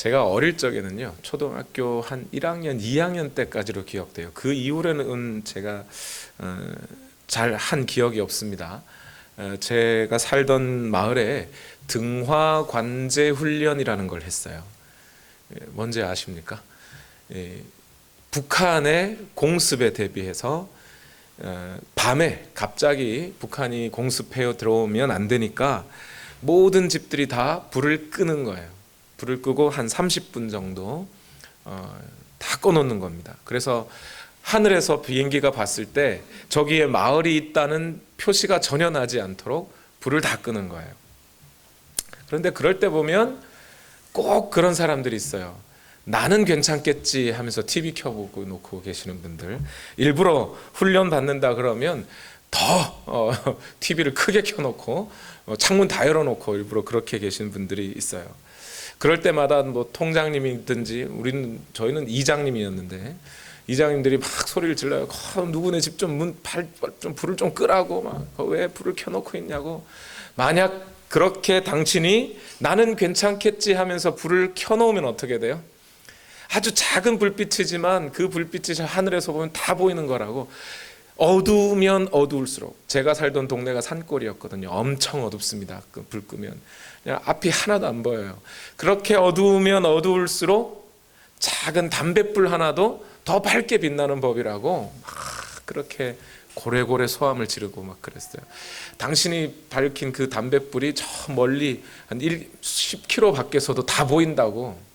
제가 어릴 적에는요, 초등학교 한 1학년, 2학년 때까지로 기억돼요. 그 이후로는 제가 잘 한 기억이 없습니다. 제가 살던 마을에 등화 관제 훈련이라는 걸 했어요. 뭔지 아십니까? 북한의 공습에 대비해서 밤에 갑자기 북한이 공습해 들어오면 안 되니까 모든 집들이 다 불을 끄는 거예요. 불을 끄고 한 30분 정도 다 꺼놓는 겁니다. 그래서 하늘에서 비행기가 봤을 때 저기에 마을이 있다는 표시가 전혀 나지 않도록 불을 다 끄는 거예요. 그런데 그럴 때 보면 꼭 그런 사람들이 있어요. 나는 괜찮겠지 하면서 TV 켜보고 놓고 계시는 분들, 일부러 훈련 받는다 그러면 더 TV를 크게 켜놓고 창문 다 열어놓고 일부러 그렇게 계시는 분들이 있어요. 그럴 때마다 뭐 통장님이든지 저희는 이장님이었는데 이장님들이 막 소리를 질러요. 누구네 집 좀 불을 좀 끄라고, 막 왜 불을 켜놓고 있냐고. 만약 그렇게 당신이 나는 괜찮겠지 하면서 불을 켜놓으면 어떻게 돼요? 아주 작은 불빛이지만 그 불빛이 저 하늘에서 보면 다 보이는 거라고. 어두우면 어두울수록, 제가 살던 동네가 산골이었거든요. 엄청 어둡습니다. 불 끄면 그냥 앞이 하나도 안 보여요. 그렇게 어두우면 어두울수록 작은 담뱃불 하나도 더 밝게 빛나는 법이라고 그렇게 고래고래 소함을 지르고 막 그랬어요. 당신이 밝힌 그 담뱃불이 저 멀리 한 10km 밖에서도 다 보인다고.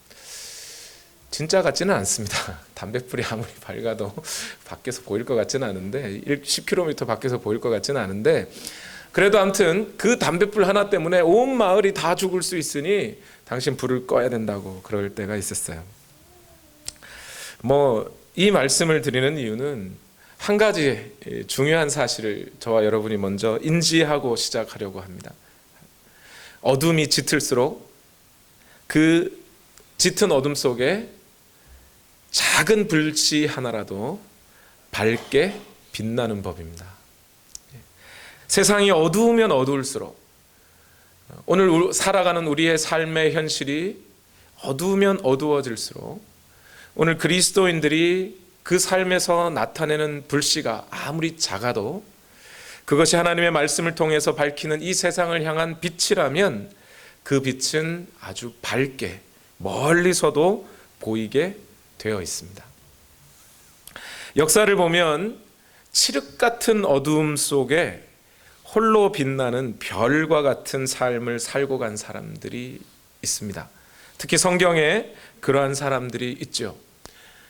진짜 같지는 않습니다. 담뱃불이 아무리 밝아도 밖에서 보일 것 같지는 않은데, 10km 밖에서 보일 것 같지는 않은데, 그래도 아무튼 그 담뱃불 하나 때문에 온 마을이 다 죽을 수 있으니 당신 불을 꺼야 된다고 그럴 때가 있었어요. 이 말씀을 드리는 이유는 한 가지 중요한 사실을 저와 여러분이 먼저 인지하고 시작하려고 합니다. 어둠이 짙을수록 그 짙은 어둠 속에 작은 불씨 하나라도 밝게 빛나는 법입니다. 세상이 어두우면 어두울수록, 오늘 살아가는 우리의 삶의 현실이 어두우면 어두워질수록, 오늘 그리스도인들이 그 삶에서 나타내는 불씨가 아무리 작아도 그것이 하나님의 말씀을 통해서 밝히는 이 세상을 향한 빛이라면 그 빛은 아주 밝게 멀리서도 보이게 되어 있습니다. 역사를 보면 칠흑 같은 어두움 속에 홀로 빛나는 별과 같은 삶을 살고 간 사람들이 있습니다. 특히 성경에 그러한 사람들이 있죠.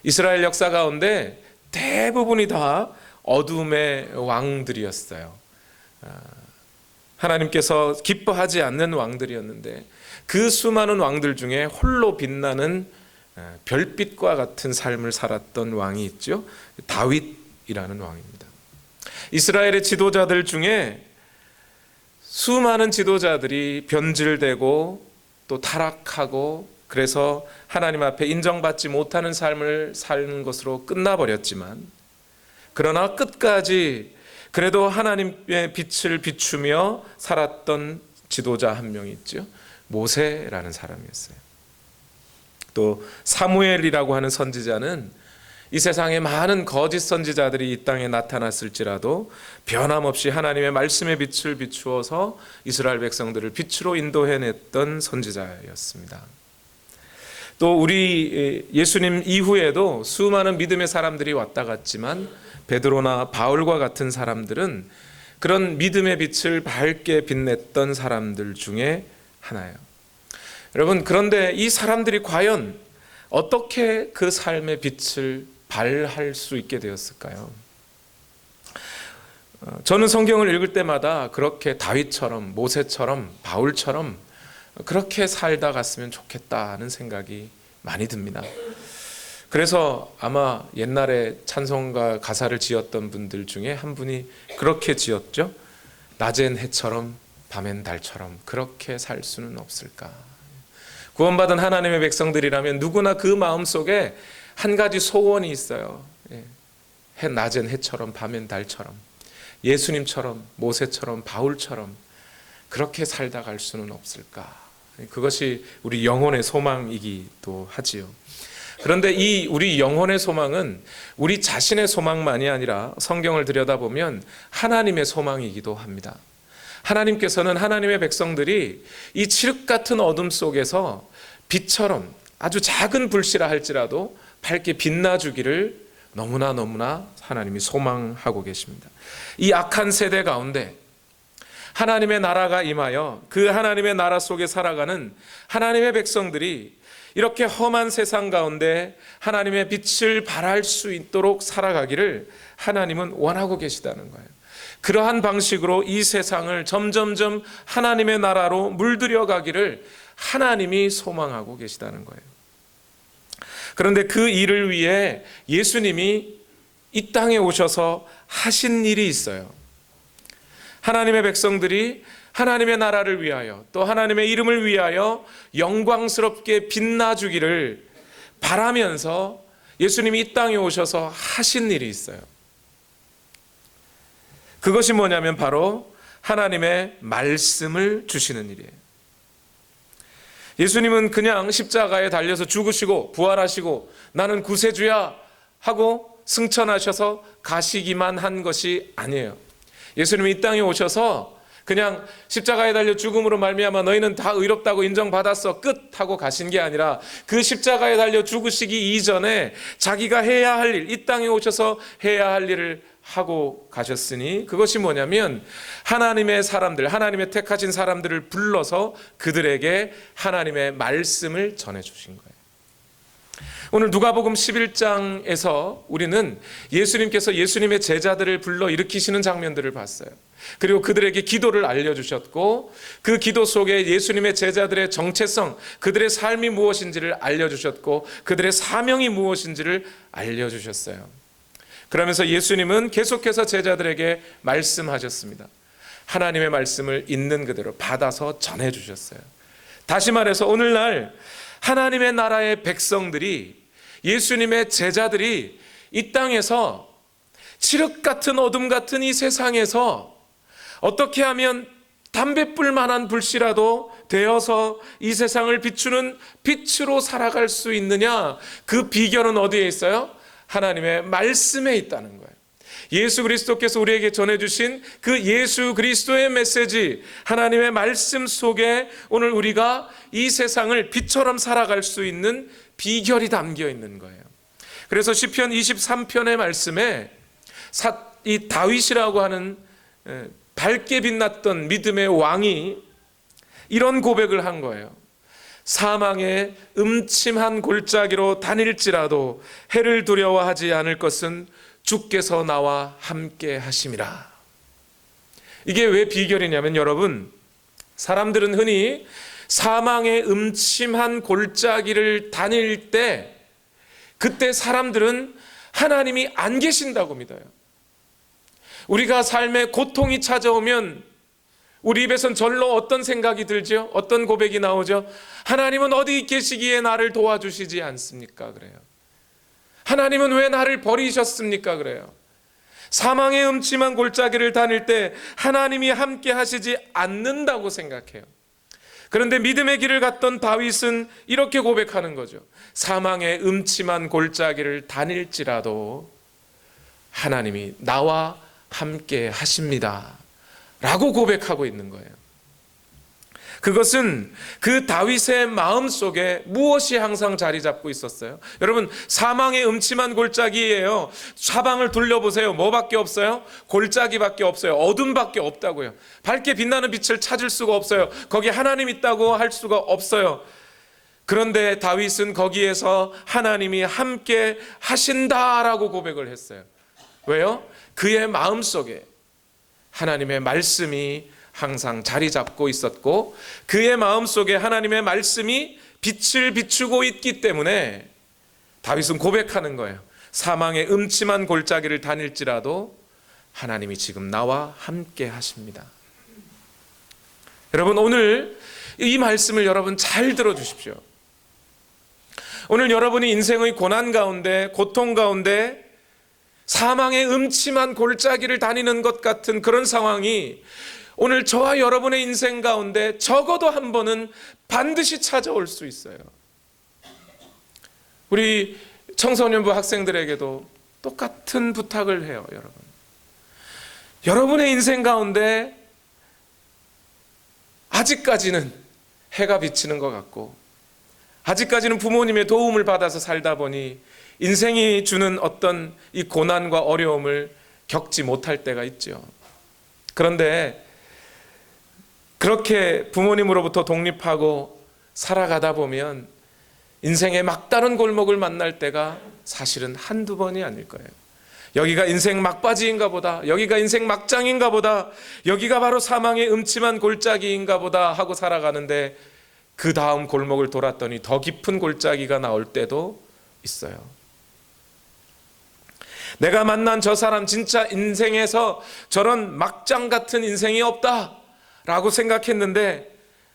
이스라엘 역사 가운데 대부분이 다 어둠의 왕들이었어요. 하나님께서 기뻐하지 않는 왕들이었는데 그 수많은 왕들 중에 홀로 빛나는 별빛과 같은 삶을 살았던 왕이 있죠. 다윗이라는 왕입니다. 이스라엘의 지도자들 중에 수많은 지도자들이 변질되고 또 타락하고, 그래서 하나님 앞에 인정받지 못하는 삶을 사는 것으로 끝나버렸지만, 그러나 끝까지 그래도 하나님의 빛을 비추며 살았던 지도자 한 명이 있죠. 모세라는 사람이었어요. 또 사무엘이라고 하는 선지자는 이 세상에 많은 거짓 선지자들이 이 땅에 나타났을지라도 변함없이 하나님의 말씀의 빛을 비추어서 이스라엘 백성들을 빛으로 인도해냈던 선지자였습니다. 또 우리 예수님 이후에도 수많은 믿음의 사람들이 왔다 갔지만 베드로나 바울과 같은 사람들은 그런 믿음의 빛을 밝게 빛냈던 사람들 중에 하나예요. 여러분, 그런데 이 사람들이 과연 어떻게 그 삶의 빛을 발할 수 있게 되었을까요? 저는 성경을 읽을 때마다 그렇게 다윗처럼, 모세처럼, 바울처럼 그렇게 살다 갔으면 좋겠다는 생각이 많이 듭니다. 그래서 아마 옛날에 찬송가 가사를 지었던 분들 중에 한 분이 그렇게 지었죠. 낮엔 해처럼 밤엔 달처럼 그렇게 살 수는 없을까. 구원받은 하나님의 백성들이라면 누구나 그 마음속에 한 가지 소원이 있어요. 낮엔 해처럼 밤엔 달처럼, 예수님처럼, 모세처럼, 바울처럼 그렇게 살다 갈 수는 없을까. 그것이 우리 영혼의 소망이기도 하지요. 그런데 이 우리 영혼의 소망은 우리 자신의 소망만이 아니라 성경을 들여다보면 하나님의 소망이기도 합니다. 하나님께서는 하나님의 백성들이 이 칠흑 같은 어둠 속에서 빛처럼 아주 작은 불씨라 할지라도 밝게 빛나주기를 너무나 하나님이 소망하고 계십니다. 이 악한 세대 가운데 하나님의 나라가 임하여 그 하나님의 나라 속에 살아가는 하나님의 백성들이 이렇게 험한 세상 가운데 하나님의 빛을 발할 수 있도록 살아가기를 하나님은 원하고 계시다는 거예요. 그러한 방식으로 이 세상을 점점점 하나님의 나라로 물들여 가기를 하나님이 소망하고 계시다는 거예요. 그런데 그 일을 위해 예수님이 이 땅에 오셔서 하신 일이 있어요. 하나님의 백성들이 하나님의 나라를 위하여 또 하나님의 이름을 위하여 영광스럽게 빛나주기를 바라면서 예수님이 이 땅에 오셔서 하신 일이 있어요. 그것이 뭐냐면 바로 하나님의 말씀을 주시는 일이에요. 예수님은 그냥 십자가에 달려서 죽으시고 부활하시고 나는 구세주야 하고 승천하셔서 가시기만 한 것이 아니에요. 예수님이 이 땅에 오셔서 그냥 십자가에 달려 죽음으로 말미암아 너희는 다 의롭다고 인정받았어 끝 하고 가신 게 아니라 그 십자가에 달려 죽으시기 이전에 자기가 해야 할 일, 이 땅에 오셔서 해야 할 일을 하고 가셨으니 그것이 뭐냐면 하나님의 사람들, 하나님의 택하신 사람들을 불러서 그들에게 하나님의 말씀을 전해주신 거예요. 오늘 누가복음 11장에서 우리는 예수님께서 예수님의 제자들을 불러 일으키시는 장면들을 봤어요. 그리고 그들에게 기도를 알려주셨고 그 기도 속에 예수님의 제자들의 정체성, 그들의 삶이 무엇인지를 알려주셨고 그들의 사명이 무엇인지를 알려주셨어요. 그러면서 예수님은 계속해서 제자들에게 말씀하셨습니다. 하나님의 말씀을 있는 그대로 받아서 전해주셨어요. 다시 말해서 오늘날 하나님의 나라의 백성들이 예수님의 제자들이 이 땅에서 칠흑 같은 어둠 같은 이 세상에서 어떻게 하면 담뱃불만한 불씨라도 되어서 이 세상을 비추는 빛으로 살아갈 수 있느냐, 그 비결은 어디에 있어요? 하나님의 말씀에 있다는 거예요. 예수 그리스도께서 우리에게 전해주신 그 예수 그리스도의 메시지, 하나님의 말씀 속에 오늘 우리가 이 세상을 빛처럼 살아갈 수 있는 비결이 담겨 있는 거예요. 그래서 시편 23편의 말씀에 이 다윗이라고 하는 밝게 빛났던 믿음의 왕이 이런 고백을 한 거예요. 사망의 음침한 골짜기로 다닐지라도 해를 두려워하지 않을 것은 주께서 나와 함께 하심이라. 이게 왜 비결이냐면 여러분, 사람들은 흔히 사망의 음침한 골짜기를 다닐 때 그때 사람들은 하나님이 안 계신다고 믿어요. 우리가 삶에 고통이 찾아오면 우리 입에선 절로 어떤 생각이 들죠? 어떤 고백이 나오죠? 하나님은 어디 계시기에 나를 도와주시지 않습니까? 그래요. 하나님은 왜 나를 버리셨습니까? 그래요. 사망의 음침한 골짜기를 다닐 때 하나님이 함께 하시지 않는다고 생각해요. 그런데 믿음의 길을 갔던 다윗은 이렇게 고백하는 거죠. 사망의 음침한 골짜기를 다닐지라도 하나님이 나와 함께 하십니다 라고 고백하고 있는 거예요. 그것은 그 다윗의 마음속에 무엇이 항상 자리 잡고 있었어요? 여러분, 사망의 음침한 골짜기예요. 사방을 둘러보세요. 뭐밖에 없어요? 골짜기밖에 없어요. 어둠밖에 없다고요. 밝게 빛나는 빛을 찾을 수가 없어요. 거기에 하나님 있다고 할 수가 없어요. 그런데 다윗은 거기에서 하나님이 함께 하신다라고 고백을 했어요. 왜요? 그의 마음속에 하나님의 말씀이 항상 자리 잡고 있었고 그의 마음속에 하나님의 말씀이 빛을 비추고 있기 때문에 다윗은 고백하는 거예요. 사망의 음침한 골짜기를 다닐지라도 하나님이 지금 나와 함께 하십니다. 여러분, 오늘 이 말씀을 여러분 잘 들어주십시오. 오늘 여러분이 인생의 고난 가운데, 고통 가운데 사망의 음침한 골짜기를 다니는 것 같은 그런 상황이 오늘 저와 여러분의 인생 가운데 적어도 한 번은 반드시 찾아올 수 있어요. 우리 청소년부 학생들에게도 똑같은 부탁을 해요. 여러분, 여러분의 인생 가운데 아직까지는 해가 비치는 것 같고, 아직까지는 부모님의 도움을 받아서 살다 보니 인생이 주는 어떤 이 고난과 어려움을 겪지 못할 때가 있죠. 그런데 그렇게 부모님으로부터 독립하고 살아가다 보면 인생의 막다른 골목을 만날 때가 사실은 한두 번이 아닐 거예요. 여기가 인생 막바지인가 보다, 여기가 인생 막장인가 보다, 여기가 바로 사망의 음침한 골짜기인가 보다 하고 살아가는데, 그 다음 골목을 돌았더니 더 깊은 골짜기가 나올 때도 있어요. 내가 만난 저 사람 진짜 인생에서 저런 막장 같은 인생이 없다라고 생각했는데,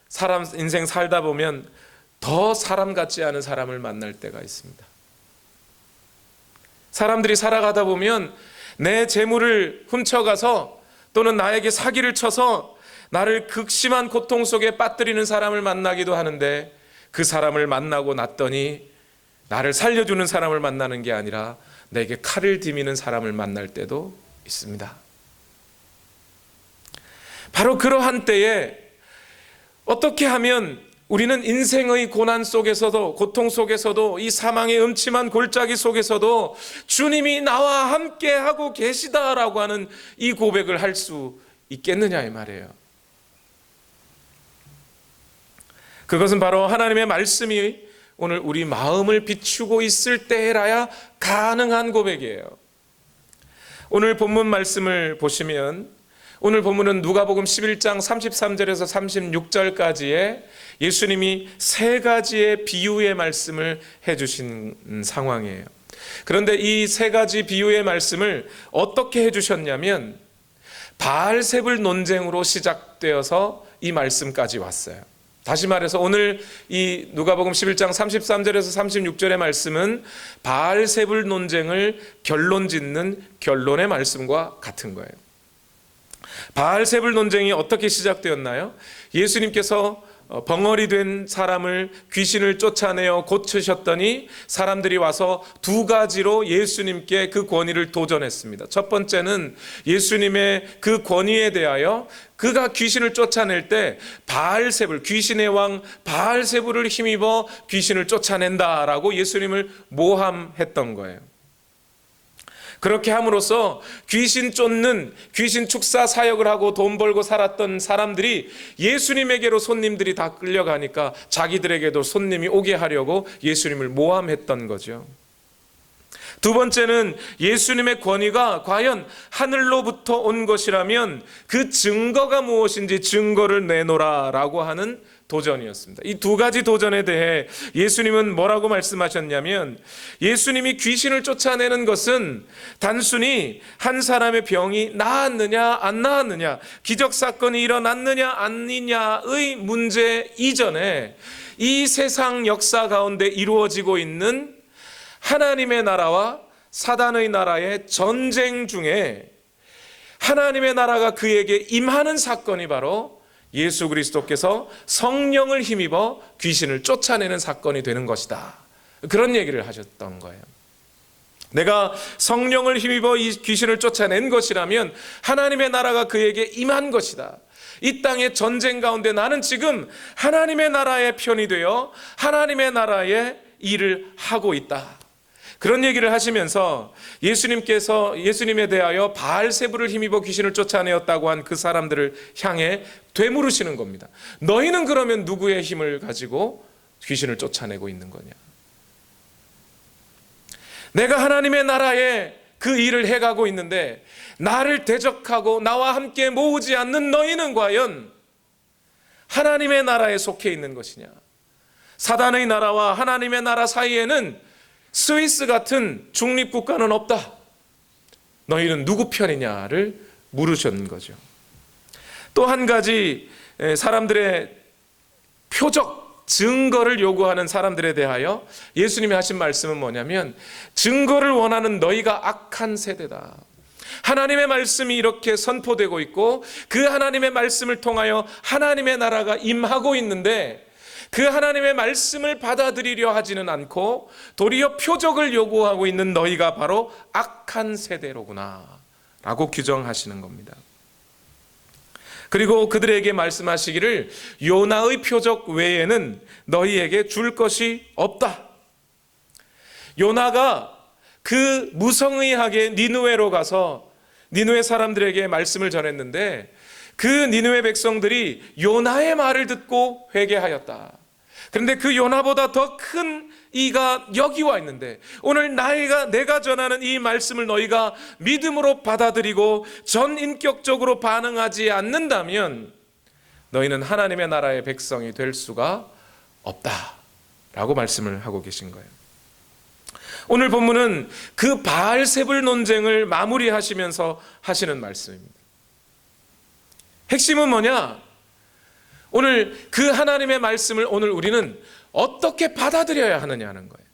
사람 인생 살다 보면 더 사람 같지 않은 사람을 만날 때가 있습니다. 사람들이 살아가다 보면 내 재물을 훔쳐가서 또는 나에게 사기를 쳐서 나를 극심한 고통 속에 빠뜨리는 사람을 만나기도 하는데, 그 사람을 만나고 났더니 나를 살려주는 사람을 만나는 게 아니라 내게 칼을 디미는 사람을 만날 때도 있습니다. 바로 그러한 때에 어떻게 하면 우리는 인생의 고난 속에서도, 고통 속에서도, 이 사망의 음침한 골짜기 속에서도 주님이 나와 함께 하고 계시다라고 하는 이 고백을 할 수 있겠느냐 이 말이에요. 그것은 바로 하나님의 말씀이 오늘 우리 마음을 비추고 있을 때라야 가능한 고백이에요. 오늘 본문 말씀을 보시면, 오늘 본문은 누가복음 11장 33절에서 36절까지의 예수님이 세 가지의 비유의 말씀을 해주신 상황이에요. 그런데 이 세 가지 비유의 말씀을 어떻게 해주셨냐면, 바알세불 논쟁으로 시작되어서 이 말씀까지 왔어요. 다시 말해서 오늘 이 누가복음 11장 33절에서 36절의 말씀은 바알세불 논쟁을 결론 짓는 결론의 말씀과 같은 거예요. 바알세불 논쟁이 어떻게 시작되었나요? 예수님께서 벙어리 된 사람을, 귀신을 쫓아내어 고치셨더니 사람들이 와서 두 가지로 예수님께 그 권위를 도전했습니다. 첫 번째는 예수님의 그 권위에 대하여 그가 귀신을 쫓아낼 때 바알세불, 귀신의 왕 바알세불을 힘입어 귀신을 쫓아낸다라고 예수님을 모함했던 거예요. 그렇게 함으로써 귀신 쫓는, 귀신 축사 사역을 하고 돈 벌고 살았던 사람들이 예수님에게로 손님들이 다 끌려가니까 자기들에게도 손님이 오게 하려고 예수님을 모함했던 거죠. 두 번째는 예수님의 권위가 과연 하늘로부터 온 것이라면 그 증거가 무엇인지 증거를 내놓으라라고 하는 도전이었습니다. 이 두 가지 도전에 대해 예수님은 뭐라고 말씀하셨냐면, 예수님이 귀신을 쫓아내는 것은 단순히 한 사람의 병이 나았느냐 안 나았느냐, 기적사건이 일어났느냐 아니냐의 문제 이전에 이 세상 역사 가운데 이루어지고 있는 하나님의 나라와 사단의 나라의 전쟁 중에 하나님의 나라가 그에게 임하는 사건이 바로 예수 그리스도께서 성령을 힘입어 귀신을 쫓아내는 사건이 되는 것이다. 그런 얘기를 하셨던 거예요. 내가 성령을 힘입어 이 귀신을 쫓아낸 것이라면 하나님의 나라가 그에게 임한 것이다. 이 땅의 전쟁 가운데 나는 지금 하나님의 나라의 편이 되어 하나님의 나라의 일을 하고 있다. 그런 얘기를 하시면서 예수님께서 예수님에 대하여 바알세불을 힘입어 귀신을 쫓아내었다고 한 그 사람들을 향해 되물으시는 겁니다. 너희는 그러면 누구의 힘을 가지고 귀신을 쫓아내고 있는 거냐? 내가 하나님의 나라에 그 일을 해가고 있는데 나를 대적하고 나와 함께 모으지 않는 너희는 과연 하나님의 나라에 속해 있는 것이냐? 사단의 나라와 하나님의 나라 사이에는 스위스 같은 중립국가는 없다. 너희는 누구 편이냐를 물으셨는 거죠. 또 한 가지 사람들의 표적 증거를 요구하는 사람들에 대하여 예수님이 하신 말씀은 뭐냐면, 증거를 원하는 너희가 악한 세대다. 하나님의 말씀이 이렇게 선포되고 있고 그 하나님의 말씀을 통하여 하나님의 나라가 임하고 있는데 그 하나님의 말씀을 받아들이려 하지는 않고 도리어 표적을 요구하고 있는 너희가 바로 악한 세대로구나 라고 규정하시는 겁니다. 그리고 그들에게 말씀하시기를 요나의 표적 외에는 너희에게 줄 것이 없다. 요나가 그 무성의하게 니느웨로 가서 니느웨 사람들에게 말씀을 전했는데 그 니느웨 백성들이 요나의 말을 듣고 회개하였다. 그런데 그 요나보다 더 큰 이가 여기 와 있는데 오늘 내가 전하는 이 말씀을 너희가 믿음으로 받아들이고 전인격적으로 반응하지 않는다면 너희는 하나님의 나라의 백성이 될 수가 없다라고 말씀을 하고 계신 거예요. 오늘 본문은 그 바알세불 논쟁을 마무리하시면서 하시는 말씀입니다. 핵심은 뭐냐? 오늘 그 하나님의 말씀을 오늘 우리는 어떻게 받아들여야 하느냐 하는 거예요.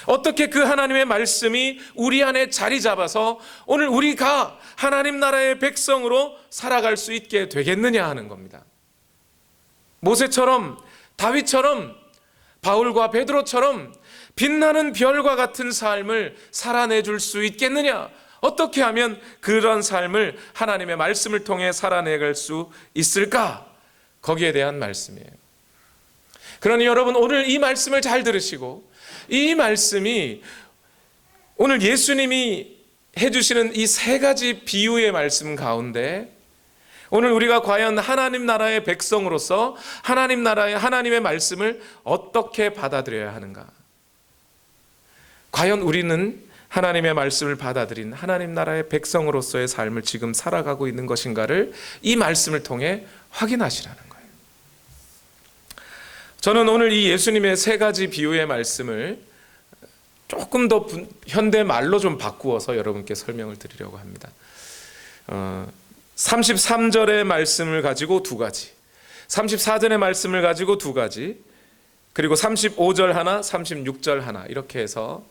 어떻게 그 하나님의 말씀이 우리 안에 자리 잡아서 오늘 우리가 하나님 나라의 백성으로 살아갈 수 있게 되겠느냐 하는 겁니다. 모세처럼, 다윗처럼, 바울과 베드로처럼 빛나는 별과 같은 삶을 살아내줄 수 있겠느냐? 어떻게 하면 그런 삶을 하나님의 말씀을 통해 살아내갈 수 있을까? 거기에 대한 말씀이에요. 그러니 여러분 오늘 이 말씀을 잘 들으시고 이 말씀이 오늘 예수님이 해주시는 이 세 가지 비유의 말씀 가운데 오늘 우리가 과연 하나님 나라의 백성으로서 하나님 나라의 하나님의 말씀을 어떻게 받아들여야 하는가? 과연 우리는 하나님의 말씀을 받아들인 하나님 나라의 백성으로서의 삶을 지금 살아가고 있는 것인가를 이 말씀을 통해 확인하시라는 거예요. 저는 오늘 이 예수님의 세 가지 비유의 말씀을 조금 더 현대 말로 좀 바꾸어서 여러분께 설명을 드리려고 합니다. 33절의 말씀을 가지고 두 가지, 34절의 말씀을 가지고 두 가지, 그리고 35절 하나, 36절 하나 이렇게 해서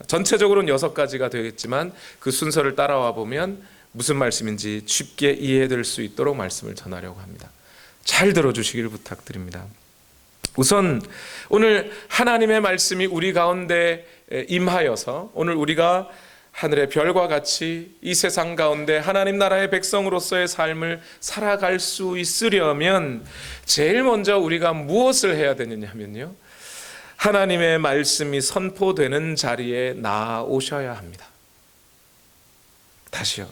전체적으로는 6가지가 되겠지만 그 순서를 따라와 보면 무슨 말씀인지 쉽게 이해될 수 있도록 말씀을 전하려고 합니다. 잘 들어주시길 부탁드립니다. 우선 오늘 하나님의 말씀이 우리 가운데 임하여서 오늘 우리가 하늘의 별과 같이 이 세상 가운데 하나님 나라의 백성으로서의 삶을 살아갈 수 있으려면 제일 먼저 우리가 무엇을 해야 되느냐 하면요, 하나님의 말씀이 선포되는 자리에 나아오셔야 합니다. 다시요,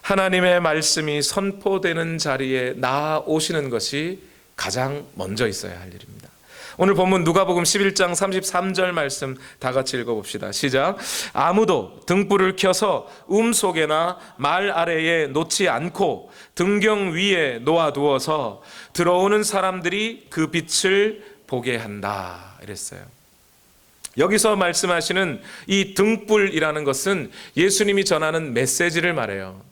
하나님의 말씀이 선포되는 자리에 나아오시는 것이 가장 먼저 있어야 할 일입니다. 오늘 본문 누가복음 11장 33절 말씀 다 같이 읽어봅시다. 시작. 아무도 등불을 켜서 속에나 말 아래에 놓지 않고 등경 위에 놓아두어서 들어오는 사람들이 그 빛을 보게 한다 이랬어요. 여기서 말씀하시는 이 등불이라는 것은 예수님이 전하는 메시지를 말해요.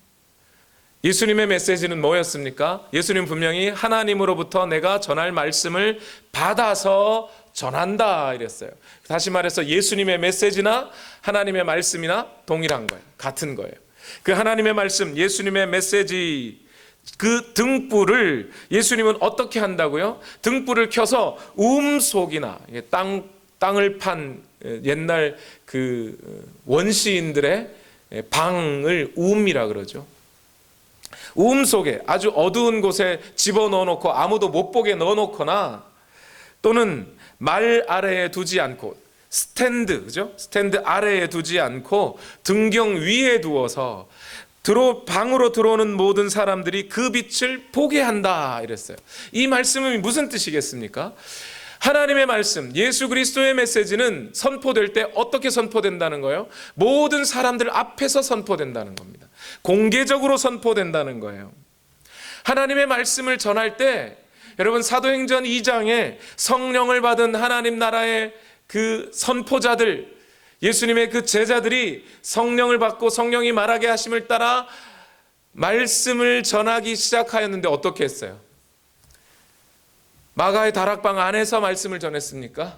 예수님의 메시지는 뭐였습니까? 예수님 분명히 하나님으로부터 내가 전할 말씀을 받아서 전한다 이랬어요. 다시 말해서 예수님의 메시지나 하나님의 말씀이나 동일한 거예요. 같은 거예요. 그 하나님의 말씀, 예수님의 메시지, 그 등불을 예수님은 어떻게 한다고요? 등불을 켜서 속이나 땅을 판 옛날 그 원시인들의 방을 우음이라 그러죠. 속에 아주 어두운 곳에 집어넣어 놓고 아무도 못 보게 넣어 놓거나 또는 말 아래에 두지 않고 스탠드, 그죠? 스탠드 아래에 두지 않고 등경 위에 두어서 방으로 들어오는 모든 사람들이 그 빛을 보게 한다 이랬어요. 이 말씀은 무슨 뜻이겠습니까? 하나님의 말씀, 예수 그리스도의 메시지는 선포될 때 어떻게 선포된다는 거예요? 모든 사람들 앞에서 선포된다는 겁니다. 공개적으로 선포된다는 거예요. 하나님의 말씀을 전할 때 여러분 사도행전 2장에 성령을 받은 하나님 나라의 그 선포자들, 예수님의 그 제자들이 성령을 받고 성령이 말하게 하심을 따라 말씀을 전하기 시작하였는데 어떻게 했어요? 마가의 다락방 안에서 말씀을 전했습니까?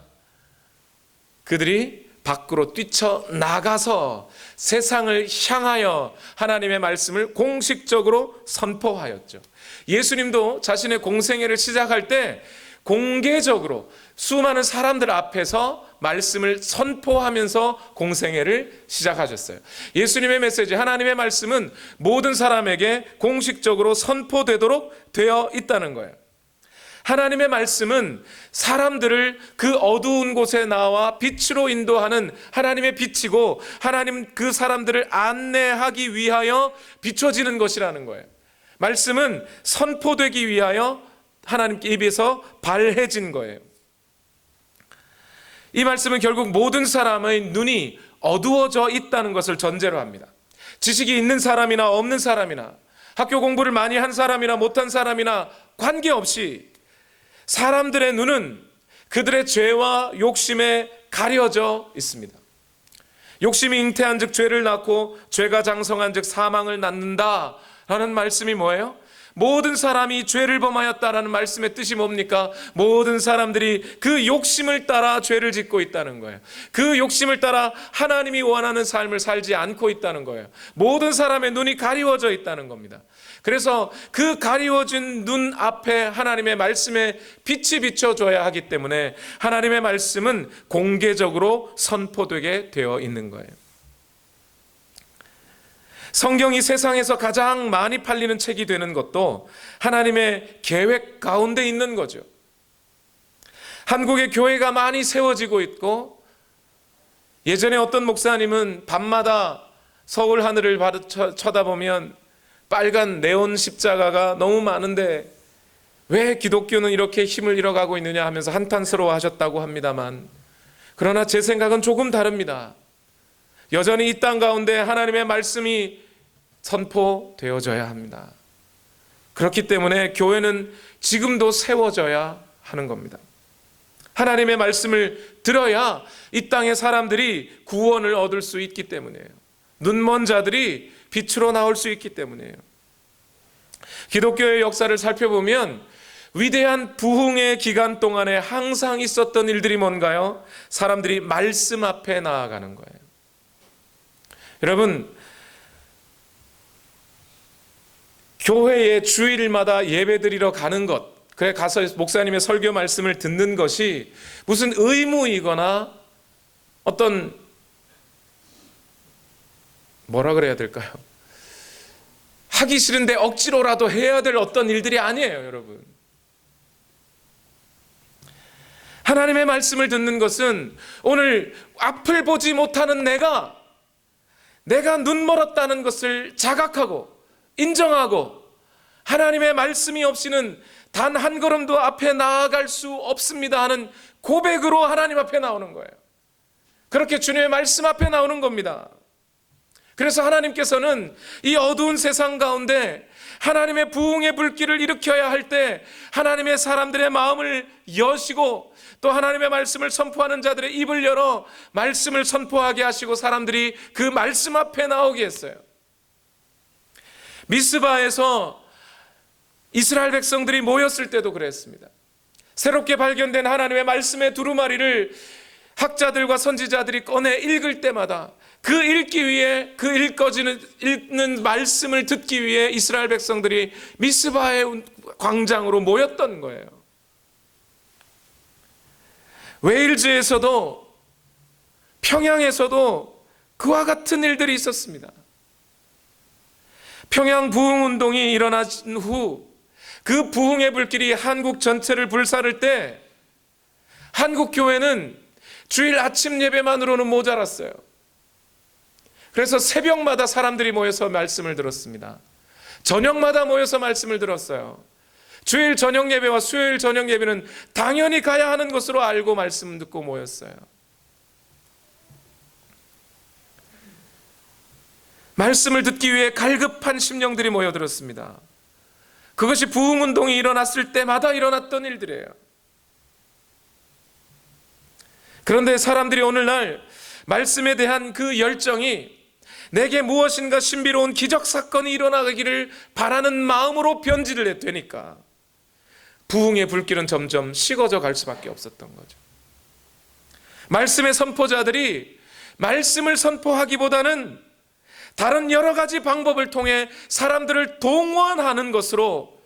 그들이 밖으로 뛰쳐나가서 세상을 향하여 하나님의 말씀을 공식적으로 선포하였죠. 예수님도 자신의 공생애를 시작할 때 공개적으로 수많은 사람들 앞에서 말씀을 선포하면서 공생애를 시작하셨어요. 예수님의 메시지, 하나님의 말씀은 모든 사람에게 공식적으로 선포되도록 되어 있다는 거예요. 하나님의 말씀은 사람들을 그 어두운 곳에 나와 빛으로 인도하는 하나님의 빛이고, 하나님 그 사람들을 안내하기 위하여 비춰지는 것이라는 거예요. 말씀은 선포되기 위하여 하나님께 입에서 발해진 거예요. 이 말씀은 결국 모든 사람의 눈이 어두워져 있다는 것을 전제로 합니다. 지식이 있는 사람이나 없는 사람이나, 학교 공부를 많이 한 사람이나 못한 사람이나 관계없이 사람들의 눈은 그들의 죄와 욕심에 가려져 있습니다. 욕심이 잉태한 즉 죄를 낳고, 죄가 장성한 즉 사망을 낳는다 라는 말씀이 뭐예요? 모든 사람이 죄를 범하였다라는 말씀의 뜻이 뭡니까? 모든 사람들이 그 욕심을 따라 죄를 짓고 있다는 거예요. 그 욕심을 따라 하나님이 원하는 삶을 살지 않고 있다는 거예요. 모든 사람의 눈이 가리워져 있다는 겁니다. 그래서 그 가리워진 눈 앞에 하나님의 말씀에 빛이 비춰줘야 하기 때문에 하나님의 말씀은 공개적으로 선포되게 되어 있는 거예요. 성경이 세상에서 가장 많이 팔리는 책이 되는 것도 하나님의 계획 가운데 있는 거죠. 한국의 교회가 많이 세워지고 있고, 예전에 어떤 목사님은 밤마다 서울 하늘을 쳐다보면 빨간 네온 십자가가 너무 많은데 왜 기독교는 이렇게 힘을 잃어가고 있느냐 하면서 한탄스러워 하셨다고 합니다만, 그러나 제 생각은 조금 다릅니다. 여전히 이 땅 가운데 하나님의 말씀이 선포되어져야 합니다. 그렇기 때문에 교회는 지금도 세워져야 하는 겁니다. 하나님의 말씀을 들어야 이 땅의 사람들이 구원을 얻을 수 있기 때문이에요. 눈먼 자들이 빛으로 나올 수 있기 때문이에요. 기독교의 역사를 살펴보면 위대한 부흥의 기간 동안에 항상 있었던 일들이 뭔가요? 사람들이 말씀 앞에 나아가는 거예요. 여러분, 교회에 주일마다 예배드리러 가는 것, 그래 가서 목사님의 설교 말씀을 듣는 것이 무슨 의무이거나 어떤 뭐라 그래야 될까요? 하기 싫은데 억지로라도 해야 될 어떤 일들이 아니에요, 여러분. 하나님의 말씀을 듣는 것은 오늘 앞을 보지 못하는 내가 눈 멀었다는 것을 자각하고 인정하고, 하나님의 말씀이 없이는 단 한 걸음도 앞에 나아갈 수 없습니다 하는 고백으로 하나님 앞에 나오는 거예요. 그렇게 주님의 말씀 앞에 나오는 겁니다. 그래서 하나님께서는 이 어두운 세상 가운데 하나님의 부흥의 불길을 일으켜야 할 때 하나님의 사람들의 마음을 여시고, 또 하나님의 말씀을 선포하는 자들의 입을 열어 말씀을 선포하게 하시고 사람들이 그 말씀 앞에 나오게 했어요. 미스바에서 이스라엘 백성들이 모였을 때도 그랬습니다. 새롭게 발견된 하나님의 말씀의 두루마리를 학자들과 선지자들이 꺼내 읽을 때마다 그 읽기 위해, 그 읽는 말씀을 듣기 위해 이스라엘 백성들이 미스바의 광장으로 모였던 거예요. 웨일즈에서도, 평양에서도 그와 같은 일들이 있었습니다. 평양 부흥운동이 일어난 후 그 부흥의 불길이 한국 전체를 불사를 때 한국 교회는 주일 아침 예배만으로는 모자랐어요. 그래서 새벽마다 사람들이 모여서 말씀을 들었습니다. 저녁마다 모여서 말씀을 들었어요. 주일 저녁 예배와 수요일 저녁 예배는 당연히 가야 하는 것으로 알고 말씀 듣고 모였어요. 말씀을 듣기 위해 갈급한 심령들이 모여들었습니다. 그것이 부흥운동이 일어났을 때마다 일어났던 일들이에요. 그런데 사람들이 오늘날 말씀에 대한 그 열정이 내게 무엇인가 신비로운 기적사건이 일어나기를 바라는 마음으로 변질을 되니까 부흥의 불길은 점점 식어져 갈 수밖에 없었던 거죠. 말씀의 선포자들이 말씀을 선포하기보다는 다른 여러 가지 방법을 통해 사람들을 동원하는 것으로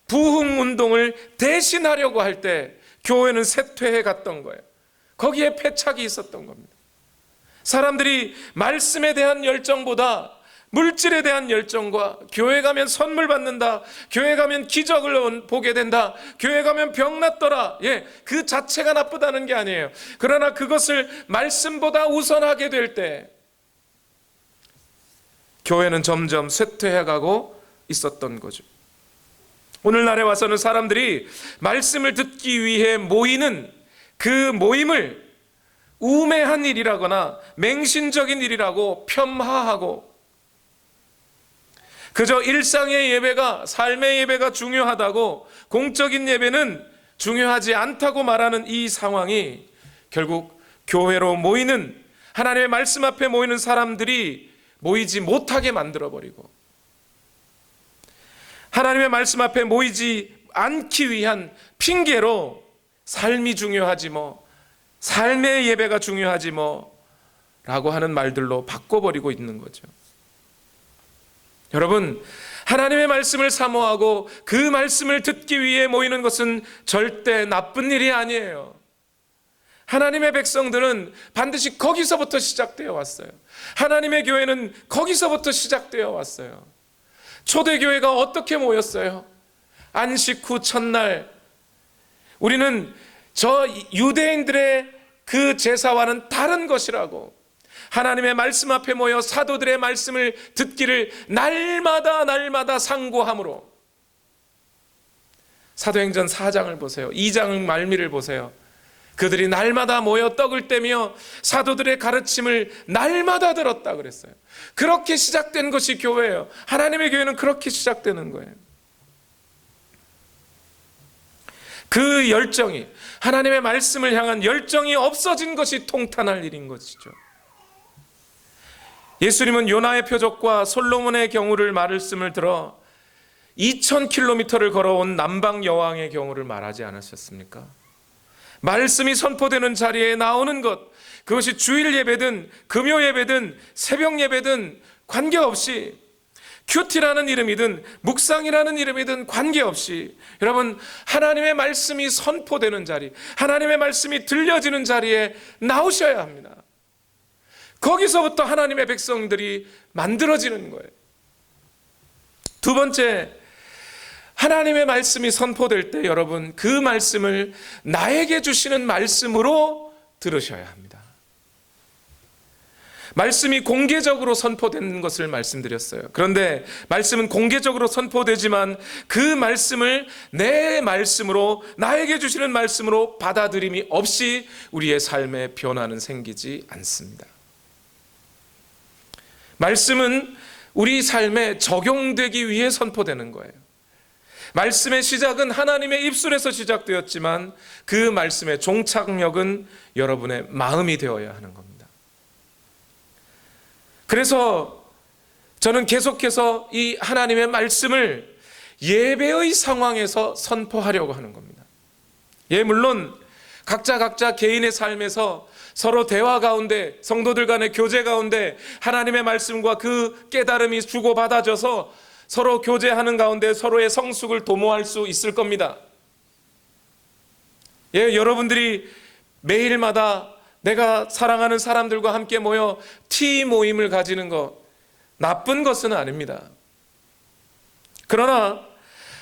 부흥운동을 대신하려고 할 때 교회는 쇠퇴해 갔던 거예요. 거기에 패착이 있었던 겁니다. 사람들이 말씀에 대한 열정보다 물질에 대한 열정과 교회 가면 선물 받는다, 교회 가면 기적을 보게 된다, 교회 가면 병 낫더라, 그 자체가 나쁘다는 게 아니에요. 그러나 그것을 말씀보다 우선하게 될 때 교회는 점점 쇠퇴해가고 있었던 거죠. 오늘날에 와서는 사람들이 말씀을 듣기 위해 모이는 그 모임을 우매한 일이라거나 맹신적인 일이라고 폄하하고 그저 일상의 예배가, 삶의 예배가 중요하다고, 공적인 예배는 중요하지 않다고 말하는 이 상황이 결국 교회로 모이는, 하나님의 말씀 앞에 모이는 사람들이 모이지 못하게 만들어버리고, 하나님의 말씀 앞에 모이지 않기 위한 핑계로 삶이 중요하지 뭐, 삶의 예배가 중요하지 뭐 라고 하는 말들로 바꿔버리고 있는 거죠. 여러분, 하나님의 말씀을 사모하고 그 말씀을 듣기 위해 모이는 것은 절대 나쁜 일이 아니에요. 하나님의 백성들은 반드시 거기서부터 시작되어 왔어요. 하나님의 교회는 거기서부터 시작되어 왔어요. 초대교회가 어떻게 모였어요? 안식 후 첫날, 우리는 저 유대인들의 그 제사와는 다른 것이라고, 하나님의 말씀 앞에 모여 사도들의 말씀을 듣기를 날마다 상고함으로, 사도행전 4장을 보세요. 2장 말미를 보세요. 그들이 날마다 모여 떡을 떼며 사도들의 가르침을 날마다 들었다 그랬어요. 그렇게 시작된 것이 교회예요. 하나님의 교회는 그렇게 시작되는 거예요. 그 열정이, 하나님의 말씀을 향한 열정이 없어진 것이 통탄할 일인 것이죠. 예수님은 요나의 표적과 솔로몬의 경우를 말씀을 들어 2000km를 걸어온 남방 여왕의 경우를 말하지 않으셨습니까? 말씀이 선포되는 자리에 나오는 것, 그것이 주일 예배든 금요 예배든 새벽 예배든 관계없이, 큐티라는 이름이든 묵상이라는 이름이든 관계없이, 여러분, 하나님의 말씀이 선포되는 자리, 하나님의 말씀이 들려지는 자리에 나오셔야 합니다. 거기서부터 하나님의 백성들이 만들어지는 거예요. 두 번째, 하나님의 말씀이 선포될 때 여러분, 그 말씀을 나에게 주시는 말씀으로 들으셔야 합니다. 말씀이 공개적으로 선포되는 것을 말씀드렸어요. 그런데 말씀은 공개적으로 선포되지만 그 말씀을 내 말씀으로, 나에게 주시는 말씀으로 받아들임이 없이 우리의 삶에 변화는 생기지 않습니다. 말씀은 우리 삶에 적용되기 위해 선포되는 거예요. 말씀의 시작은 하나님의 입술에서 시작되었지만 그 말씀의 종착역은 여러분의 마음이 되어야 하는 겁니다. 그래서 저는 계속해서 이 하나님의 말씀을 예배의 상황에서 선포하려고 하는 겁니다. 물론 각자 개인의 삶에서 서로 대화 가운데, 성도들 간의 교제 가운데 하나님의 말씀과 그 깨달음이 주고받아져서 서로 교제하는 가운데 서로의 성숙을 도모할 수 있을 겁니다. 여러분들이 매일마다 내가 사랑하는 사람들과 함께 모여 티 모임을 가지는 것, 나쁜 것은 아닙니다. 그러나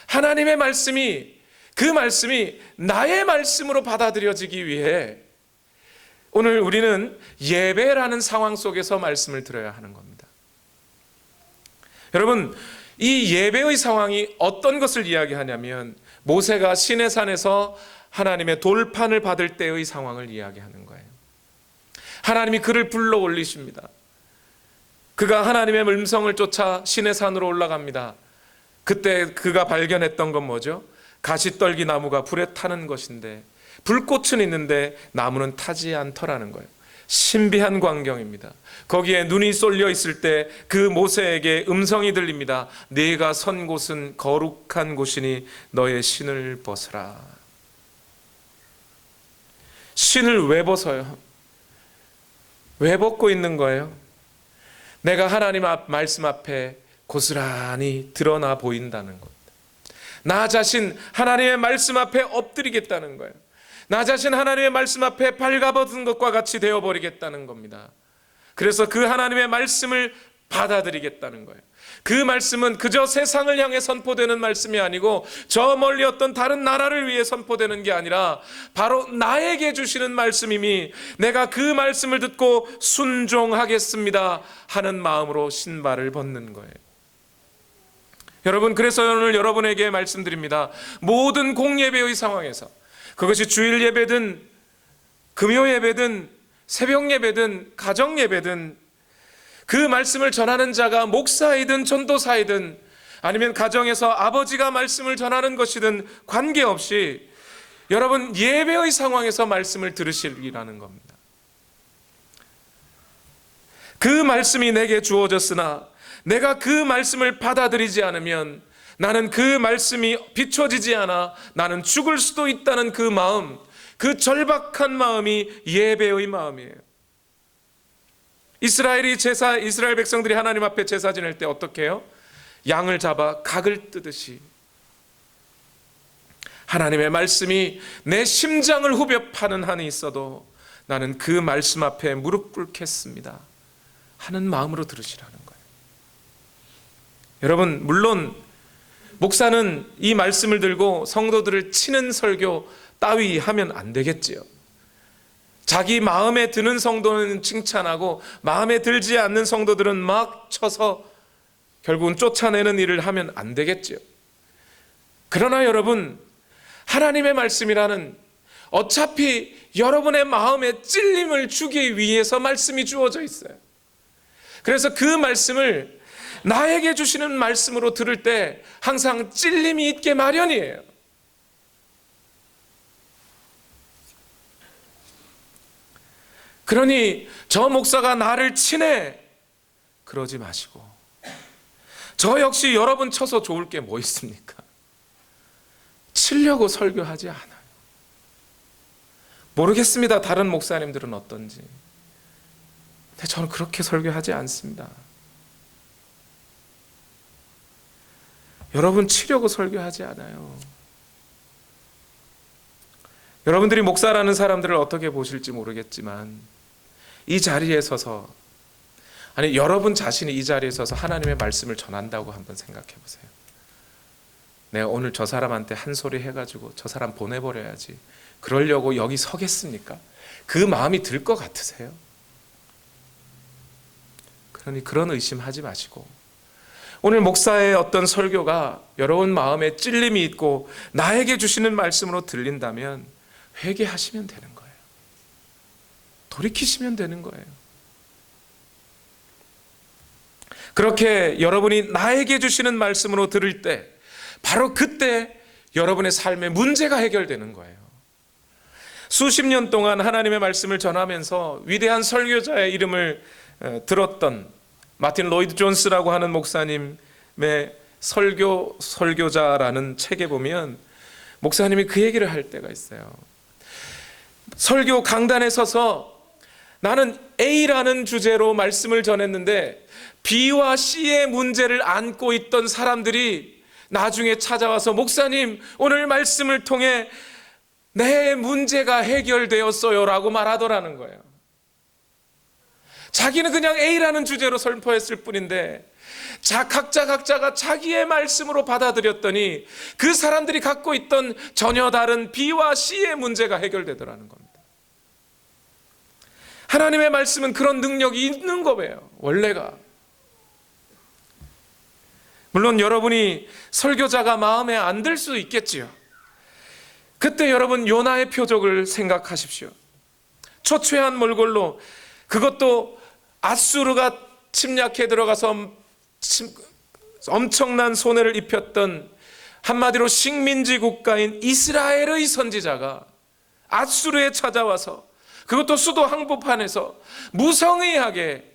하나님의 말씀이, 그 말씀이 나의 말씀으로 받아들여지기 위해 오늘 우리는 예배라는 상황 속에서 말씀을 들어야 하는 겁니다. 여러분, 이 예배의 상황이 어떤 것을 이야기하냐면 모세가 시내산에서 하나님의 돌판을 받을 때의 상황을 이야기하는 거예요. 하나님이 그를 불러 올리십니다. 그가 하나님의 음성을 쫓아 시내산으로 올라갑니다. 그때 그가 발견했던 건 뭐죠? 가시떨기 나무가 불에 타는 것인데 불꽃은 있는데 나무는 타지 않더라는 거예요. 신비한 광경입니다. 거기에 눈이 쏠려 있을 때 그 모세에게 음성이 들립니다. 네가 선 곳은 거룩한 곳이니 너의 신을 벗으라. 신을 왜 벗어요? 왜 벗고 있는 거예요? 내가 하나님 말씀 앞에 고스란히 드러나 보인다는 것. 나 자신 하나님의 말씀 앞에 엎드리겠다는 거예요. 나 자신 하나님의 말씀 앞에 발가벗은 것과 같이 되어버리겠다는 겁니다. 그래서 그 하나님의 말씀을 받아들이겠다는 거예요. 그 말씀은 그저 세상을 향해 선포되는 말씀이 아니고 저 멀리 어떤 다른 나라를 위해 선포되는 게 아니라 바로 나에게 주시는 말씀이니 내가 그 말씀을 듣고 순종하겠습니다 하는 마음으로 신발을 벗는 거예요. 여러분, 그래서 오늘 여러분에게 말씀드립니다. 모든 공예배의 상황에서, 그것이 주일 예배든 금요 예배든 새벽 예배든 가정 예배든, 그 말씀을 전하는 자가 목사이든 전도사이든 아니면 가정에서 아버지가 말씀을 전하는 것이든 관계없이 여러분 예배의 상황에서 말씀을 들으시리라는 겁니다. 그 말씀이 내게 주어졌으나 내가 그 말씀을 받아들이지 않으면 나는 그 말씀이 비춰지지 않아 나는 죽을 수도 있다는 그 마음, 그 절박한 마음이 예배의 마음이에요. 이스라엘 백성들이 하나님 앞에 제사 지낼 때 어떻게 해요? 양을 잡아 각을 뜨듯이 하나님의 말씀이 내 심장을 후벼 파는 한이 있어도 나는 그 말씀 앞에 무릎 꿇겠습니다 하는 마음으로 들으시라는 거예요. 여러분, 물론 목사는 이 말씀을 들고 성도들을 치는 설교 따위 하면 안 되겠지요. 자기 마음에 드는 성도는 칭찬하고 마음에 들지 않는 성도들은 막 쳐서 결국은 쫓아내는 일을 하면 안 되겠죠. 그러나 여러분, 하나님의 말씀이라는 어차피 여러분의 마음에 찔림을 주기 위해서 말씀이 주어져 있어요. 그래서 그 말씀을 나에게 주시는 말씀으로 들을 때 항상 찔림이 있게 마련이에요. 그러니 저 목사가 나를 치네 그러지 마시고, 저 역시 여러분 쳐서 좋을 게 뭐 있습니까? 치려고 설교하지 않아요. 모르겠습니다, 다른 목사님들은 어떤지. 근데 저는 그렇게 설교하지 않습니다. 여러분 치려고 설교하지 않아요. 여러분들이 목사라는 사람들을 어떻게 보실지 모르겠지만 이 자리에 서서, 아니 여러분 자신이 이 자리에 서서 하나님의 말씀을 전한다고 한번 생각해 보세요. 내가 오늘 저 사람한테 한 소리 해가지고 저 사람 보내버려야지, 그러려고 여기 서겠습니까? 그 마음이 들 것 같으세요? 그러니 그런 의심하지 마시고, 오늘 목사의 어떤 설교가 여러분 마음에 찔림이 있고 나에게 주시는 말씀으로 들린다면 회개하시면 되는 거예요. 돌이키시면 되는 거예요. 그렇게 여러분이 나에게 주시는 말씀으로 들을 때 바로 그때 여러분의 삶의 문제가 해결되는 거예요. 수십 년 동안 하나님의 말씀을 전하면서 위대한 설교자의 이름을 들었던 마틴 로이드 존스라고 하는 목사님의 설교자라는 책에 보면 목사님이 그 얘기를 할 때가 있어요. 설교 강단에 서서 나는 A라는 주제로 말씀을 전했는데 B와 C의 문제를 안고 있던 사람들이 나중에 찾아와서 목사님, 오늘 말씀을 통해 내 문제가 해결되었어요 라고 말하더라는 거예요. 자기는 그냥 A라는 주제로 선포했을 뿐인데 각자가 자기의 말씀으로 받아들였더니 그 사람들이 갖고 있던 전혀 다른 B와 C의 문제가 해결되더라는 겁니다. 하나님의 말씀은 그런 능력이 있는 거예요, 원래가. 물론 여러분이 설교자가 마음에 안 들 수 있겠지요. 그때 여러분 요나의 표적을 생각하십시오. 초췌한 몰골로, 그것도 아수르가 침략해 들어가서 엄청난 손해를 입혔던, 한마디로 식민지 국가인 이스라엘의 선지자가 아수르에 찾아와서, 그것도 수도 항복판에서 무성의하게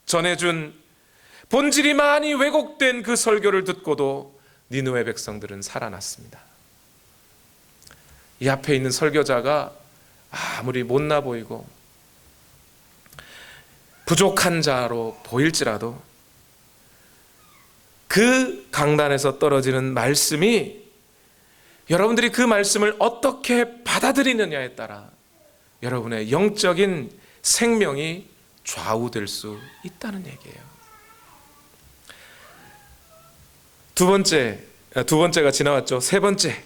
전해준 본질이 많이 왜곡된 그 설교를 듣고도 니느웨 백성들은 살아났습니다. 이 앞에 있는 설교자가 아무리 못나 보이고 부족한 자로 보일지라도 그 강단에서 떨어지는 말씀이 여러분들이 그 말씀을 어떻게 받아들이느냐에 따라 여러분의 영적인 생명이 좌우될 수 있다는 얘기예요. 두 번째가 지나왔죠. 세 번째,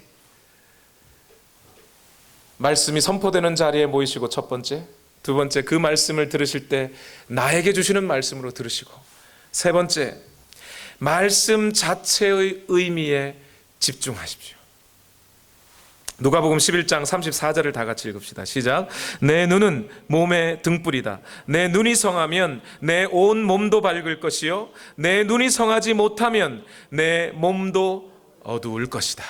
말씀이 선포되는 자리에 모이시고, 첫 번째. 두 번째, 그 말씀을 들으실 때 나에게 주시는 말씀으로 들으시고, 세 번째, 말씀 자체의 의미에 집중하십시오. 누가복음 11장 34절을 다 같이 읽읍시다. 시작. 내 눈은 몸의 등불이다. 내 눈이 성하면 내 온 몸도 밝을 것이요 내 눈이 성하지 못하면 내 몸도 어두울 것이다.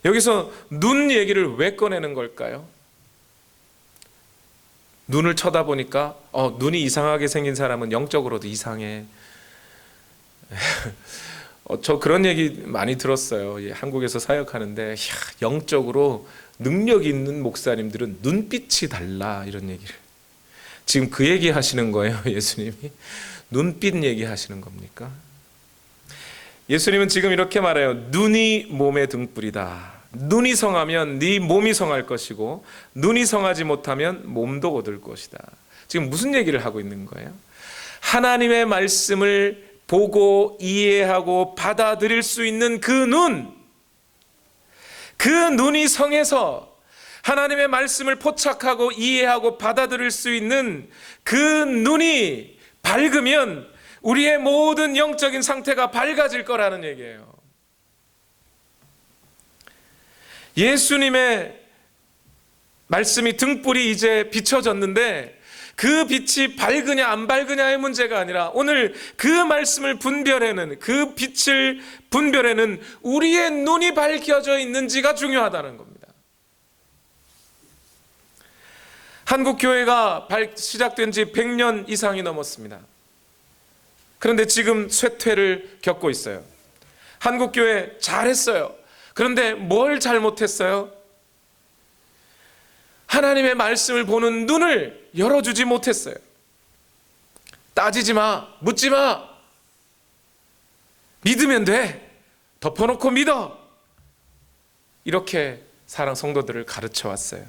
여기서 눈 얘기를 왜 꺼내는 걸까요? 눈을 쳐다보니까 눈이 이상하게 생긴 사람은 영적으로도 이상해. 저 그런 얘기 많이 들었어요. 한국에서 사역하는데 영적으로 능력 있는 목사님들은 눈빛이 달라, 이런 얘기를. 지금 그 얘기 하시는 거예요, 예수님이? 눈빛 얘기 하시는 겁니까? 예수님은 지금 이렇게 말해요. 눈이 몸의 등불이다. 눈이 성하면 네 몸이 성할 것이고 눈이 성하지 못하면 몸도 얻을 것이다. 지금 무슨 얘기를 하고 있는 거예요? 하나님의 말씀을 보고 이해하고 받아들일 수 있는 그 눈이 성해서 하나님의 말씀을 포착하고 이해하고 받아들일 수 있는 그 눈이 밝으면 우리의 모든 영적인 상태가 밝아질 거라는 얘기예요. 예수님의 말씀이 등불이 이제 비춰졌는데 그 빛이 밝으냐 안 밝으냐의 문제가 아니라 오늘 그 말씀을 분별해내는, 그 빛을 분별해내는 우리의 눈이 밝혀져 있는지가 중요하다는 겁니다. 한국교회가 시작된 지 100년 이상이 넘었습니다. 그런데 지금 쇠퇴를 겪고 있어요. 한국교회 잘했어요. 그런데 뭘 잘못했어요? 하나님의 말씀을 보는 눈을 열어주지 못했어요. 따지지 마, 묻지 마. 믿으면 돼. 덮어놓고 믿어. 이렇게 사랑 성도들을 가르쳐 왔어요.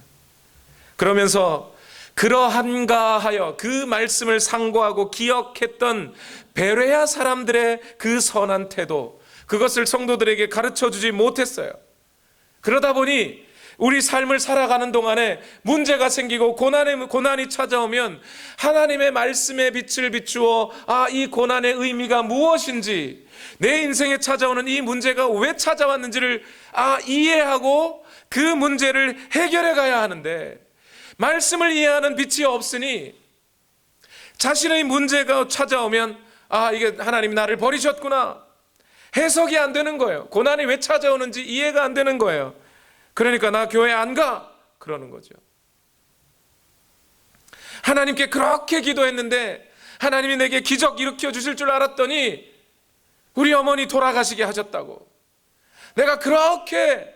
그러면서 그러한가 하여 그 말씀을 상고하고 기억했던 베레아 사람들의 그 선한 태도, 그것을 성도들에게 가르쳐 주지 못했어요. 그러다 보니 우리 삶을 살아가는 동안에 문제가 생기고 고난이 찾아오면 하나님의 말씀의 빛을 비추어 이 고난의 의미가 무엇인지, 내 인생에 찾아오는 이 문제가 왜 찾아왔는지를 이해하고 그 문제를 해결해 가야 하는데, 말씀을 이해하는 빛이 없으니 자신의 문제가 찾아오면 이게 하나님이 나를 버리셨구나, 해석이 안 되는 거예요. 고난이 왜 찾아오는지 이해가 안 되는 거예요. 그러니까 나 교회 안 가, 그러는 거죠. 하나님께 그렇게 기도했는데 하나님이 내게 기적 일으켜 주실 줄 알았더니 우리 어머니 돌아가시게 하셨다고. 내가 그렇게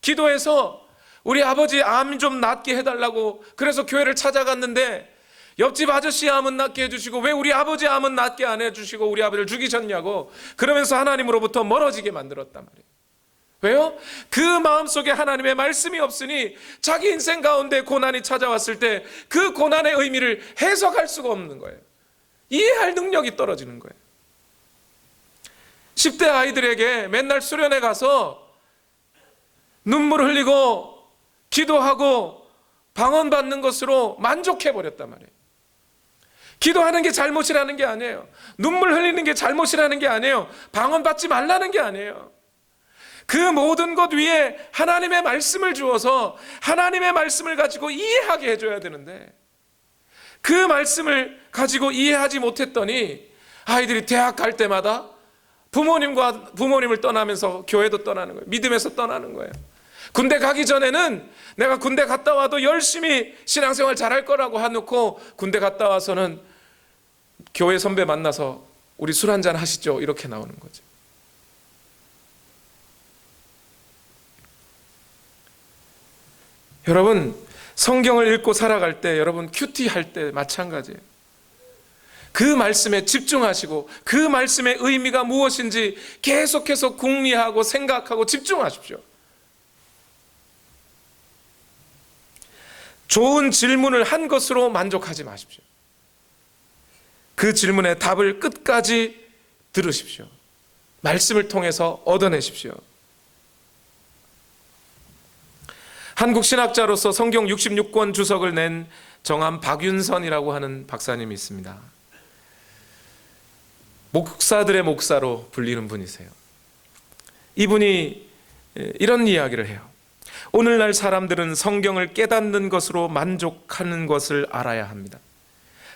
기도해서 우리 아버지 암 좀 낫게 해달라고 그래서 교회를 찾아갔는데 옆집 아저씨 암은 낫게 해주시고 왜 우리 아버지 암은 낫게 안 해주시고 우리 아버지를 죽이셨냐고, 그러면서 하나님으로부터 멀어지게 만들었단 말이에요. 왜요? 그 마음속에 하나님의 말씀이 없으니 자기 인생 가운데 고난이 찾아왔을 때 그 고난의 의미를 해석할 수가 없는 거예요. 이해할 능력이 떨어지는 거예요. 10대 아이들에게 맨날 수련회 가서 눈물 흘리고 기도하고 방언받는 것으로 만족해버렸단 말이에요. 기도하는 게 잘못이라는 게 아니에요. 눈물 흘리는 게 잘못이라는 게 아니에요. 방언받지 말라는 게 아니에요. 그 모든 것 위에 하나님의 말씀을 주어서 하나님의 말씀을 가지고 이해하게 해줘야 되는데, 그 말씀을 가지고 이해하지 못했더니 아이들이 대학 갈 때마다 부모님을 떠나면서 교회도 떠나는 거예요. 믿음에서 떠나는 거예요. 군대 가기 전에는 내가 군대 갔다 와도 열심히 신앙생활 잘할 거라고 해놓고 군대 갔다 와서는 교회 선배 만나서 우리 술 한잔 하시죠, 이렇게 나오는 거죠. 여러분, 성경을 읽고 살아갈 때, 여러분 큐티 할 때 마찬가지예요. 그 말씀에 집중하시고 그 말씀의 의미가 무엇인지 계속해서 궁리하고 생각하고 집중하십시오. 좋은 질문을 한 것으로 만족하지 마십시오. 그 질문의 답을 끝까지 들으십시오. 말씀을 통해서 얻어내십시오. 한국 신학자로서 성경 66권 주석을 낸 정함 박윤선이라고 하는 박사님이 있습니다. 목사들의 목사로 불리는 분이세요. 이분이 이런 이야기를 해요. 오늘날 사람들은 성경을 깨닫는 것으로 만족하는 것을 알아야 합니다.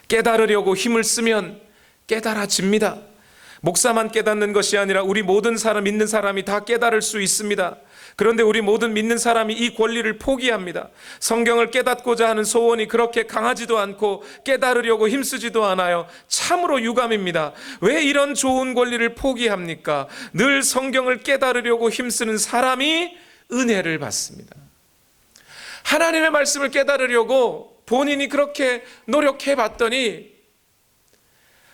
깨달으려고 힘을 쓰면 깨달아집니다. 목사만 깨닫는 것이 아니라 우리 모든 사람, 믿는 사람이 다 깨달을 수 있습니다. 그런데 우리 모든 믿는 사람이 이 권리를 포기합니다. 성경을 깨닫고자 하는 소원이 그렇게 강하지도 않고 깨달으려고 힘쓰지도 않아요. 참으로 유감입니다. 왜 이런 좋은 권리를 포기합니까? 늘 성경을 깨달으려고 힘쓰는 사람이 은혜를 받습니다. 하나님의 말씀을 깨달으려고 본인이 그렇게 노력해 봤더니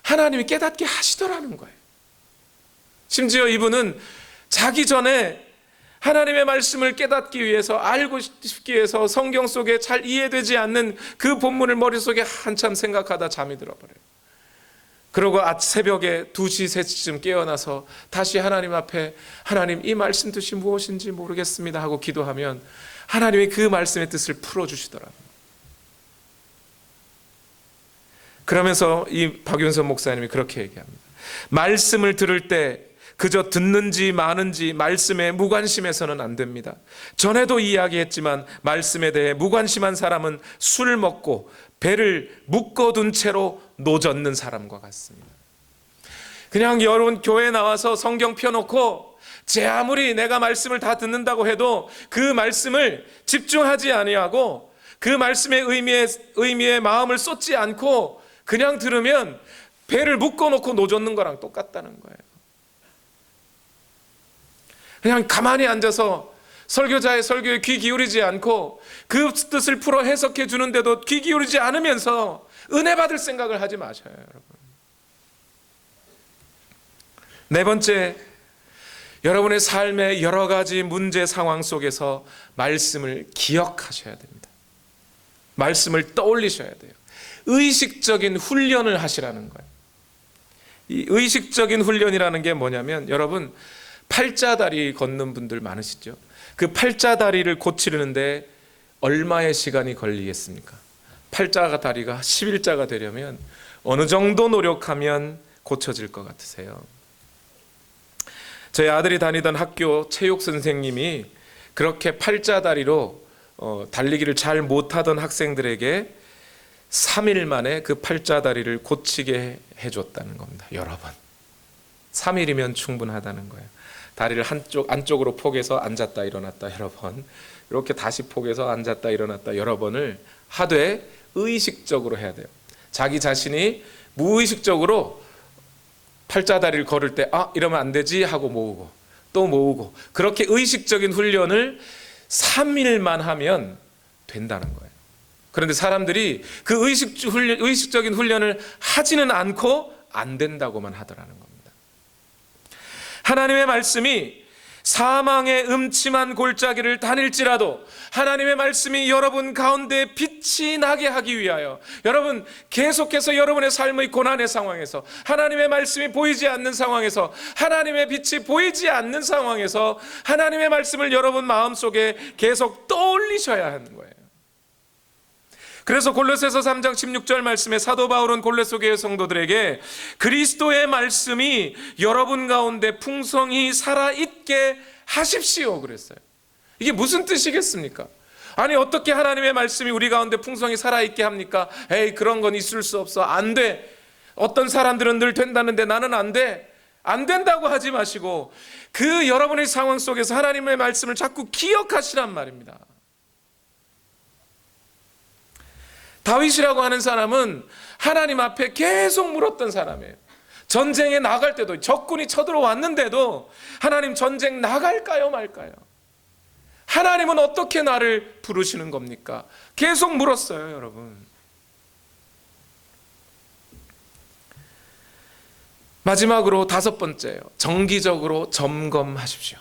하나님이 깨닫게 하시더라는 거예요. 심지어 이분은 자기 전에 하나님의 말씀을 깨닫기 위해서, 알고 싶기 위해서 성경 속에 잘 이해되지 않는 그 본문을 머릿속에 한참 생각하다 잠이 들어버려요. 그러고 새벽에 2시, 3시쯤 깨어나서 다시 하나님 앞에, 하나님 이 말씀 뜻이 무엇인지 모르겠습니다 하고 기도하면 하나님이 그 말씀의 뜻을 풀어주시더라고요. 그러면서 이 박윤선 목사님이 그렇게 얘기합니다. 말씀을 들을 때 그저 듣는지 마는지 말씀에 무관심해서는 안 됩니다. 전에도 이야기했지만 말씀에 대해 무관심한 사람은 술 먹고 배를 묶어둔 채로 노젓는 사람과 같습니다. 그냥 여러분 교회에 나와서 성경 펴놓고 제 아무리 내가 말씀을 다 듣는다고 해도 그 말씀을 집중하지 아니하고 그 말씀의 의미에 마음을 쏟지 않고 그냥 들으면 배를 묶어놓고 노젓는 거랑 똑같다는 거예요. 그냥 가만히 앉아서 설교자의 설교에 귀 기울이지 않고 그 뜻을 풀어 해석해 주는데도 귀 기울이지 않으면서 은혜 받을 생각을 하지 마셔요, 여러분. 네 번째, 여러분의 삶의 여러 가지 문제 상황 속에서 말씀을 기억하셔야 됩니다. 말씀을 떠올리셔야 돼요. 의식적인 훈련을 하시라는 거예요. 이 의식적인 훈련이라는 게 뭐냐면, 여러분 팔자다리 걷는 분들 많으시죠? 그 팔자다리를 고치려는데 얼마의 시간이 걸리겠습니까? 팔자다리가 11자가 되려면 어느 정도 노력하면 고쳐질 것 같으세요? 저희 아들이 다니던 학교 체육 선생님이 그렇게 팔자다리로 달리기를 잘 못하던 학생들에게 3일 만에 그 팔자다리를 고치게 해줬다는 겁니다. 여러 번. 3일이면 충분하다는 거예요. 다리를 안쪽으로 포개서 앉았다 일어났다 여러 번, 이렇게 다시 포개서 앉았다 일어났다 여러 번을 하되 의식적으로 해야 돼요. 자기 자신이 무의식적으로 팔자다리를 걸을 때 이러면 안 되지 하고 모으고 또 모으고, 그렇게 의식적인 훈련을 3일만 하면 된다는 거예요. 그런데 사람들이 그 의식적인 훈련을 하지는 않고 안 된다고만 하더라는 겁니다. 하나님의 말씀이 사망의 음침한 골짜기를 다닐지라도 하나님의 말씀이 여러분 가운데 빛이 나게 하기 위하여, 여러분 계속해서 여러분의 삶의 고난의 상황에서, 하나님의 말씀이 보이지 않는 상황에서, 하나님의 빛이 보이지 않는 상황에서 하나님의 말씀을 여러분 마음속에 계속 떠올리셔야 하는 거예요. 그래서 골로새서 3장 16절 말씀에 사도 바울은 골로새 교회 성도들에게 그리스도의 말씀이 여러분 가운데 풍성히 살아있게 하십시오 그랬어요. 이게 무슨 뜻이겠습니까? 아니 어떻게 하나님의 말씀이 우리 가운데 풍성히 살아있게 합니까? 에이 그런 건 있을 수 없어, 안 돼. 어떤 사람들은 늘 된다는데 나는 안 돼. 안 된다고 하지 마시고 그 여러분의 상황 속에서 하나님의 말씀을 자꾸 기억하시란 말입니다. 다윗이라고 하는 사람은 하나님 앞에 계속 물었던 사람이에요. 전쟁에 나갈 때도, 적군이 쳐들어왔는데도 하나님 전쟁 나갈까요 말까요? 하나님은 어떻게 나를 부르시는 겁니까? 계속 물었어요, 여러분. 마지막으로 다섯 번째요. 정기적으로 점검하십시오.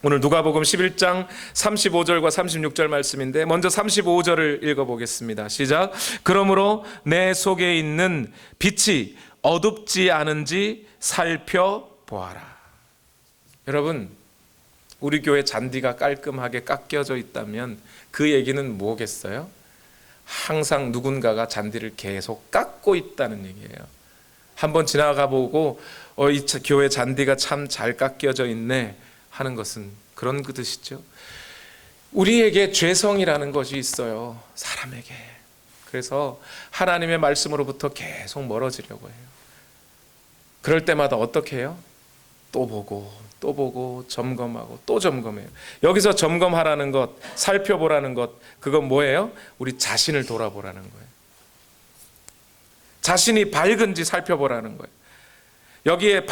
오늘 누가복음 11장 35절과 36절 말씀인데 먼저 35절을 읽어보겠습니다. 시작. 그러므로 내 속에 있는 빛이 어둡지 않은지 살펴보아라. 여러분, 우리 교회 잔디가 깔끔하게 깎여져 있다면 그 얘기는 뭐겠어요? 항상 누군가가 잔디를 계속 깎고 있다는 얘기예요. 한번 지나가 보고 이 교회 잔디가 참 잘 깎여져 있네 하는 것은 그런 그 뜻이죠. 우리에게 죄성이라는 것이 있어요, 사람에게. 그래서 하나님의 말씀으로부터 계속 멀어지려고 해요. 그럴 때마다 어떻게 해요? 또 보고 또 보고 점검하고 또 점검해요. 여기서 점검하라는 것, 살펴보라는 것, 그건 뭐예요? 우리 자신을 돌아보라는 거예요. 자신이 밝은지 살펴보라는 거예요. 여기에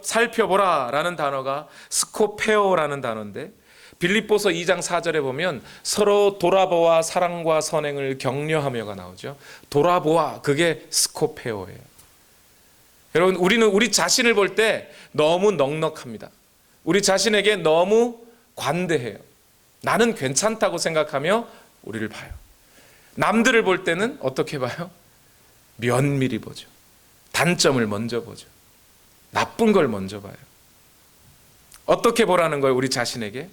살펴보라라는 단어가 스코페오라는 단어인데 빌립보서 2장 4절에 보면 서로 돌아보아 사랑과 선행을 격려하며가 나오죠. 돌아보아, 그게 스코페오예요. 여러분, 우리는 우리 자신을 볼 때 너무 넉넉합니다. 우리 자신에게 너무 관대해요. 나는 괜찮다고 생각하며 우리를 봐요. 남들을 볼 때는 어떻게 봐요? 면밀히 보죠. 단점을 먼저 보죠. 나쁜 걸 먼저 봐요. 어떻게 보라는 거예요? 우리 자신에게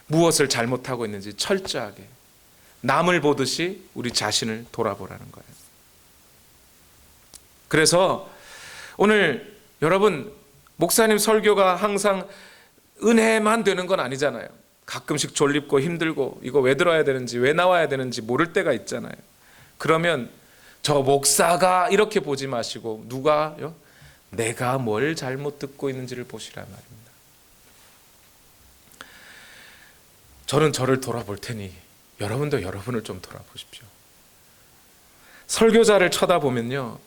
무엇을 잘못하고 있는지 철저하게 남을 보듯이 우리 자신을 돌아보라는 거예요. 그래서 오늘 여러분, 목사님 설교가 항상 은혜만 되는 건 아니잖아요. 가끔씩 졸립고 힘들고 이거 왜 들어야 되는지, 왜 나와야 되는지 모를 때가 있잖아요. 그러면 저 목사가 이렇게 보지 마시고 누가요? 내가 뭘 잘못 듣고 있는지를 보시란 말입니다. 저는 저를 돌아볼 테니 여러분도 여러분을 좀 돌아보십시오. 설교자를 쳐다보면요,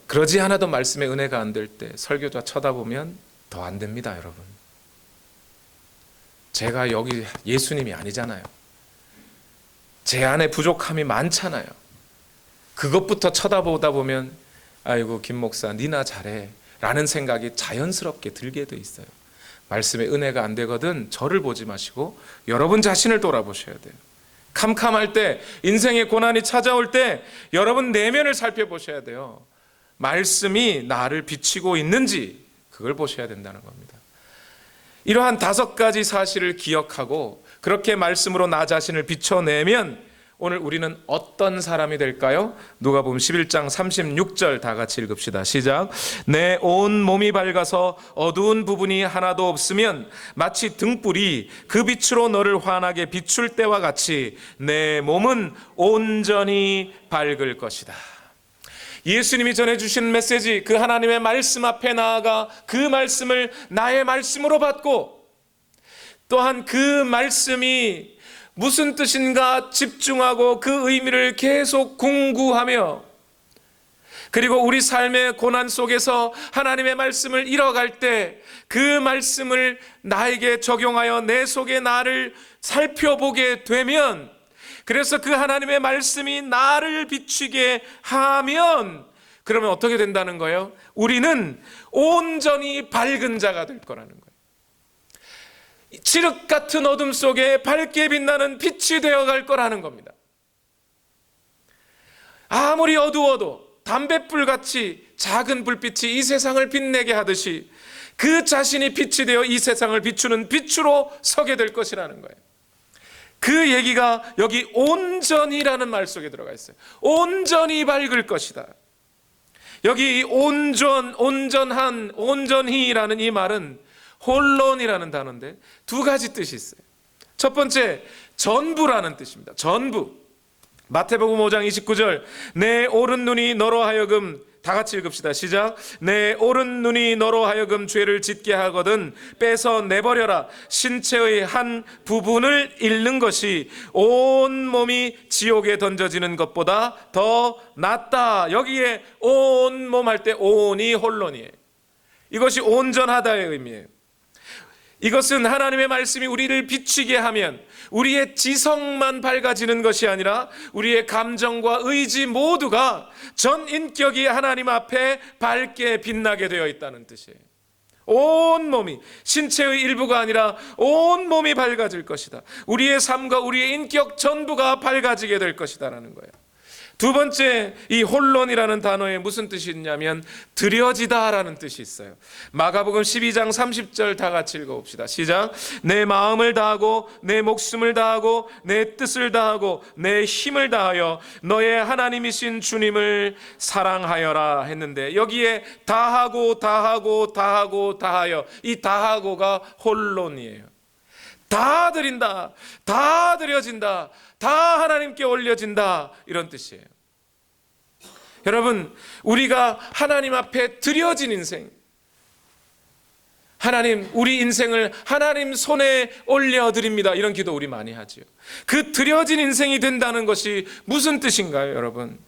그러지 않아도 말씀의 은혜가 안 될 때 설교자 쳐다보면 더 안 됩니다. 여러분, 제가 여기 예수님이 아니잖아요. 제 안에 부족함이 많잖아요. 그것부터 쳐다보다 보면 아이고 김 목사 니나 잘해 라는 생각이 자연스럽게 들게 돼 있어요. 말씀의 은혜가 안 되거든 저를 보지 마시고 여러분 자신을 돌아보셔야 돼요. 캄캄할 때, 인생의 고난이 찾아올 때 여러분 내면을 살펴보셔야 돼요. 말씀이 나를 비치고 있는지 그걸 보셔야 된다는 겁니다. 이러한 5가지 사실을 기억하고 그렇게 말씀으로 나 자신을 비춰내면 오늘 우리는 어떤 사람이 될까요? 누가복음 11장 36절 다 같이 읽읍시다. 시작. 내 온 몸이 밝아서 어두운 부분이 하나도 없으면 마치 등불이 그 빛으로 너를 환하게 비출 때와 같이 내 몸은 온전히 밝을 것이다. 예수님이 전해주신 메시지, 그 하나님의 말씀 앞에 나아가 그 말씀을 나의 말씀으로 받고 또한 그 말씀이 무슨 뜻인가 집중하고 그 의미를 계속 궁구하며 그리고 우리 삶의 고난 속에서 하나님의 말씀을 잃어갈 때 그 말씀을 나에게 적용하여 내 속에 나를 살펴보게 되면, 그래서 그 하나님의 말씀이 나를 비추게 하면 그러면 어떻게 된다는 거예요? 우리는 온전히 밝은 자가 될 거라는 거예요. 칠흑 같은 어둠 속에 밝게 빛나는 빛이 되어갈 거라는 겁니다. 아무리 어두워도 담뱃불같이 작은 불빛이 이 세상을 빛내게 하듯이 그 자신이 빛이 되어 이 세상을 비추는 빛으로 서게 될 것이라는 거예요. 그 얘기가 여기 온전히라는 말 속에 들어가 있어요. 온전히 밝을 것이다. 여기 온전한, 온전히라는 이 말은 홀론이라는 단어인데 2가지 뜻이 있어요. 첫 번째, 전부라는 뜻입니다. 전부. 마태복음 5장 29절, 내 오른 눈이 너로 하여금, 다 같이 읽읍시다. 시작. 내 오른 눈이 너로 하여금 죄를 짓게 하거든 빼서 내버려라. 신체의 한 부분을 잃는 것이 온 몸이 지옥에 던져지는 것보다 더 낫다. 여기에 온 몸 할 때 온이 홀론이에요. 이것이 온전하다의 의미예요. 이것은 하나님의 말씀이 우리를 비추게 하면 우리의 지성만 밝아지는 것이 아니라 우리의 감정과 의지 모두가 전 인격이 하나님 앞에 밝게 빛나게 되어 있다는 뜻이에요. 온 몸이, 신체의 일부가 아니라 온 몸이 밝아질 것이다. 우리의 삶과 우리의 인격 전부가 밝아지게 될 것이다라는 거예요. 두 번째, 이 혼론이라는 단어에 무슨 뜻이 있냐면 드려지다라는 뜻이 있어요. 마가복음 12장 30절 다 같이 읽어봅시다. 시작. 내 마음을 다하고 내 목숨을 다하고 내 뜻을 다하고 내 힘을 다하여 너의 하나님이신 주님을 사랑하여라 했는데, 여기에 다하고 다하고 다하고 다하여, 이 다하고가 혼론이에요. 다 드린다, 다 드려진다, 다 하나님께 올려진다, 이런 뜻이에요. 여러분, 우리가 하나님 앞에 드려진 인생, 하나님, 우리 인생을 하나님 손에 올려드립니다, 이런 기도 우리 많이 하죠. 그 드려진 인생이 된다는 것이 무슨 뜻인가요, 여러분?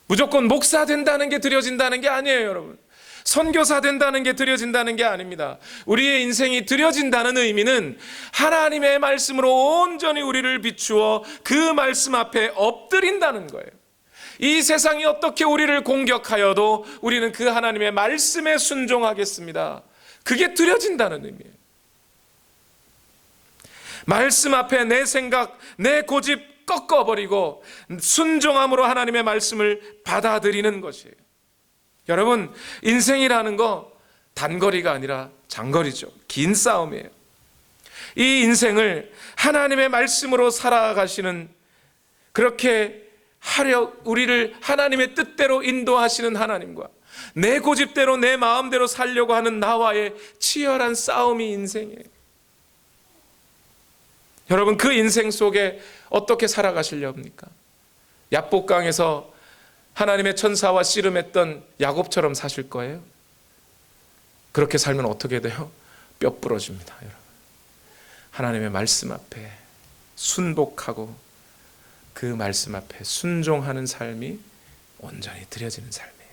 무조건 목사 된다는 게 드려진다는 게 아니에요, 여러분. 선교사 된다는 게 드려진다는 게 아닙니다. 우리의 인생이 드려진다는 의미는 하나님의 말씀으로 온전히 우리를 비추어 그 말씀 앞에 엎드린다는 거예요. 이 세상이 어떻게 우리를 공격하여도 우리는 그 하나님의 말씀에 순종하겠습니다. 그게 드려진다는 의미예요. 말씀 앞에 내 생각, 내 고집 꺾어버리고 순종함으로 하나님의 말씀을 받아들이는 것이에요. 여러분, 인생이라는 거 단거리가 아니라 장거리죠. 긴 싸움이에요. 이 인생을 하나님의 말씀으로 살아가시는, 그렇게 하려 우리를 하나님의 뜻대로 인도하시는 하나님과 내 고집대로 내 마음대로 살려고 하는 나와의 치열한 싸움이 인생이에요. 여러분, 그 인생 속에 어떻게 살아가시려 합니까? 야복강에서 하나님의 천사와 씨름했던 야곱처럼 사실 거예요? 그렇게 살면 어떻게 돼요? 뼈 부러집니다, 여러분. 하나님의 말씀 앞에 순복하고 그 말씀 앞에 순종하는 삶이 온전히 드려지는 삶이에요.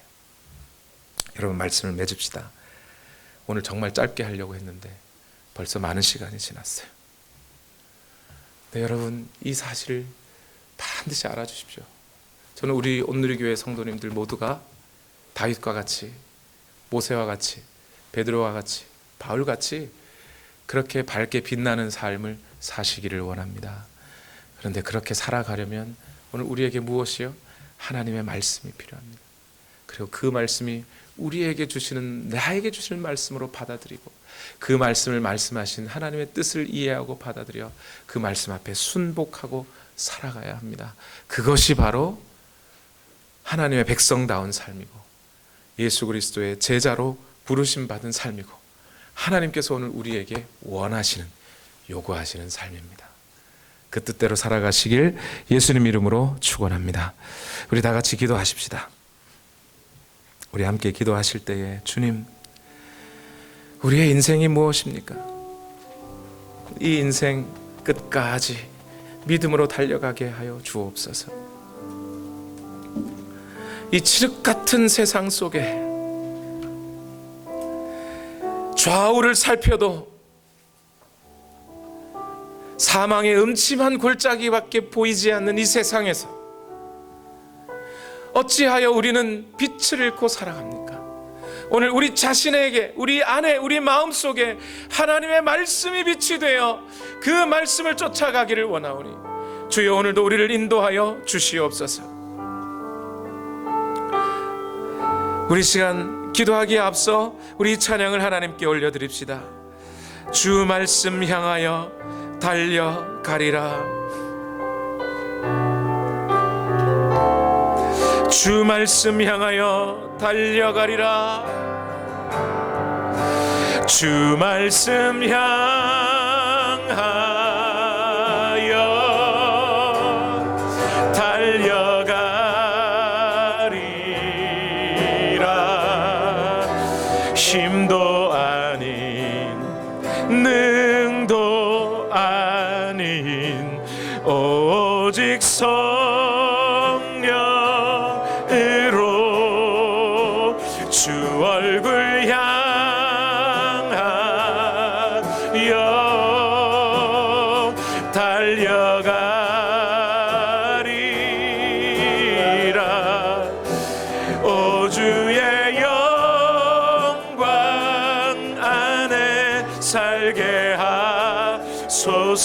여러분, 말씀을 맺읍시다. 오늘 정말 짧게 하려고 했는데 벌써 많은 시간이 지났어요. 네, 여러분, 이 사실을 반드시 알아주십시오. 저는 우리 온누리교회 성도님들 모두가 다윗과 같이, 모세와 같이, 베드로와 같이, 바울같이 그렇게 밝게 빛나는 삶을 사시기를 원합니다. 그런데 그렇게 살아가려면 오늘 우리에게 무엇이요? 하나님의 말씀이 필요합니다. 그리고 그 말씀이 우리에게 주시는, 나에게 주시는 말씀으로 받아들이고 그 말씀을 말씀하신 하나님의 뜻을 이해하고 받아들여 그 말씀 앞에 순복하고 살아가야 합니다. 그것이 바로 하나님의 백성다운 삶이고 예수 그리스도의 제자로 부르심 받은 삶이고 하나님께서 오늘 우리에게 원하시는, 요구하시는 삶입니다. 그 뜻대로 살아가시길 예수님 이름으로 축원합니다. 우리 다 같이 기도하십시다. 우리 함께 기도하실 때에, 주님, 우리의 인생이 무엇입니까? 이 인생 끝까지 믿음으로 달려가게 하여 주옵소서. 이 칠흑 같은 세상 속에 좌우를 살펴도 사망의 음침한 골짜기밖에 보이지 않는 이 세상에서 어찌하여 우리는 빛을 잃고 살아갑니까? 오늘 우리 자신에게, 우리 안에, 우리 마음속에 하나님의 말씀이 빛이 되어 그 말씀을 쫓아가기를 원하오니 주여, 오늘도 우리를 인도하여 주시옵소서. 우리 시간 기도하기에 앞서 우리 찬양을 하나님께 올려드립시다. 주 말씀 향하여 달려가리라. 주 말씀 향하여 달려가리라. 주 말씀 향하여 힘도 아닌 능도 아닌 오직 성령으로 주 얼굴 향하여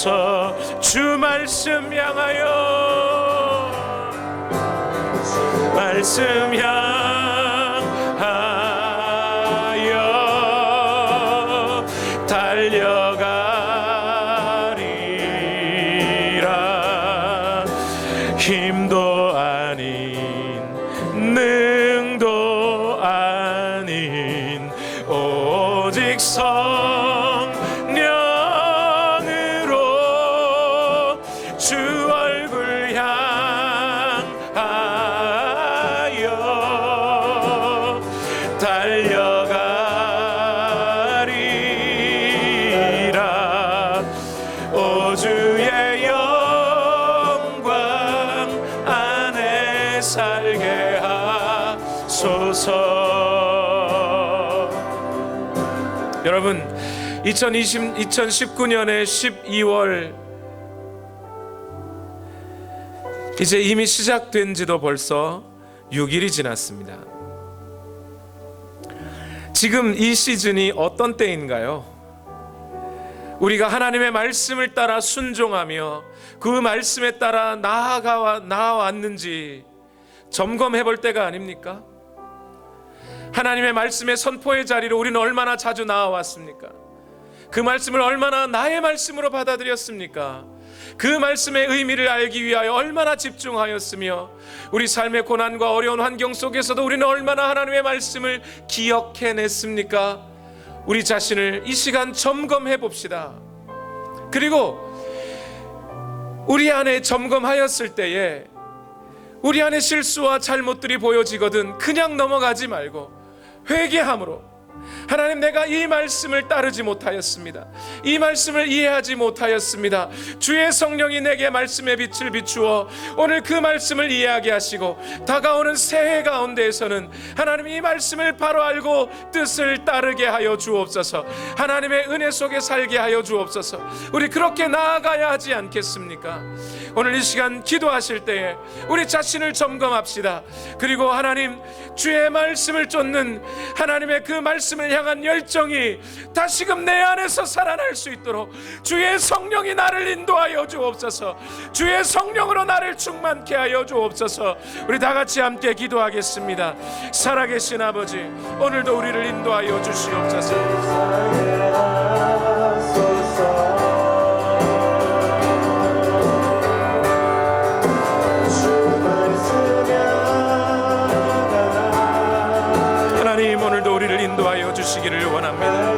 주옵소서. 주 말씀 향하여, 말씀 향하여 달려가리라. 힘도 아닌 능도 아닌 오직 성령으로 주 얼굴 향하여 달려가리라. 오 주의 영광 안에 살게 하소서. 여러분, 2019년의 12월 이제 이미 시작된 지도 벌써 6일이 지났습니다. 지금 이 시즌이 어떤 때인가요? 우리가 하나님의 말씀을 따라 순종하며 그 말씀에 따라 나아왔는지 점검해 볼 때가 아닙니까? 하나님의 말씀의 선포의 자리로 우리는 얼마나 자주 나아왔습니까? 그 말씀을 얼마나 나의 말씀으로 받아들였습니까? 그 말씀의 의미를 알기 위하여 얼마나 집중하였으며, 우리 삶의 고난과 어려운 환경 속에서도 우리는 얼마나 하나님의 말씀을 기억해냈습니까? 우리 자신을 이 시간 점검해 봅시다. 그리고 우리 안에 점검하였을 때에 우리 안에 실수와 잘못들이 보여지거든 그냥 넘어가지 말고 회개함으로, 하나님, 내가 이 말씀을 따르지 못하였습니다. 이 말씀을 이해하지 못하였습니다. 주의 성령이 내게 말씀의 빛을 비추어 오늘 그 말씀을 이해하게 하시고, 다가오는 새해 가운데에서는 하나님 이 말씀을 바로 알고 뜻을 따르게 하여 주옵소서. 하나님의 은혜 속에 살게 하여 주옵소서. 우리 그렇게 나아가야 하지 않겠습니까? 오늘 이 시간 기도하실 때에 우리 자신을 점검합시다. 그리고 하나님, 주의 말씀을 쫓는 하나님의 그 말씀을 향한 열정이 다시금 내 안에서 살아날 수 있도록 주의 성령이 나를 인도하여 주옵소서. 주의 성령으로 나를 충만케 하여 주옵소서. 우리 다 같이 함께 기도하겠습니다. 살아계신 아버지, 오늘도 우리를 인도하여 주시옵소서. 하나님, 오늘도 우리를 인도하여 주시기를 원합니다.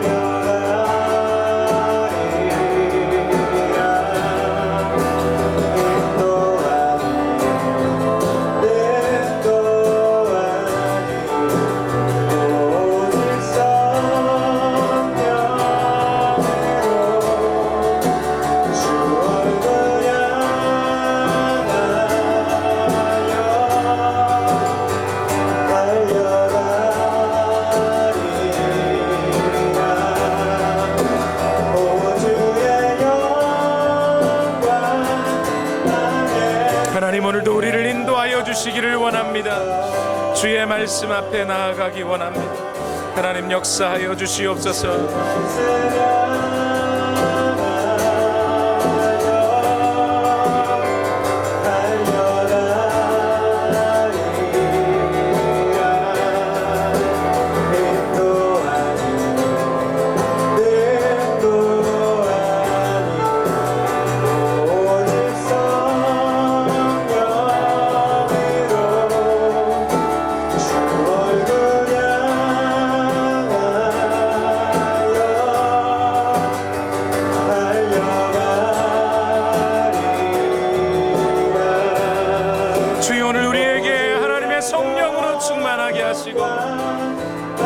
오늘도 우리를 인도하여 주시기를 원합니다. 주의 말씀 앞에 나아가기 원합니다. 하나님, 역사하여 주시옵소서.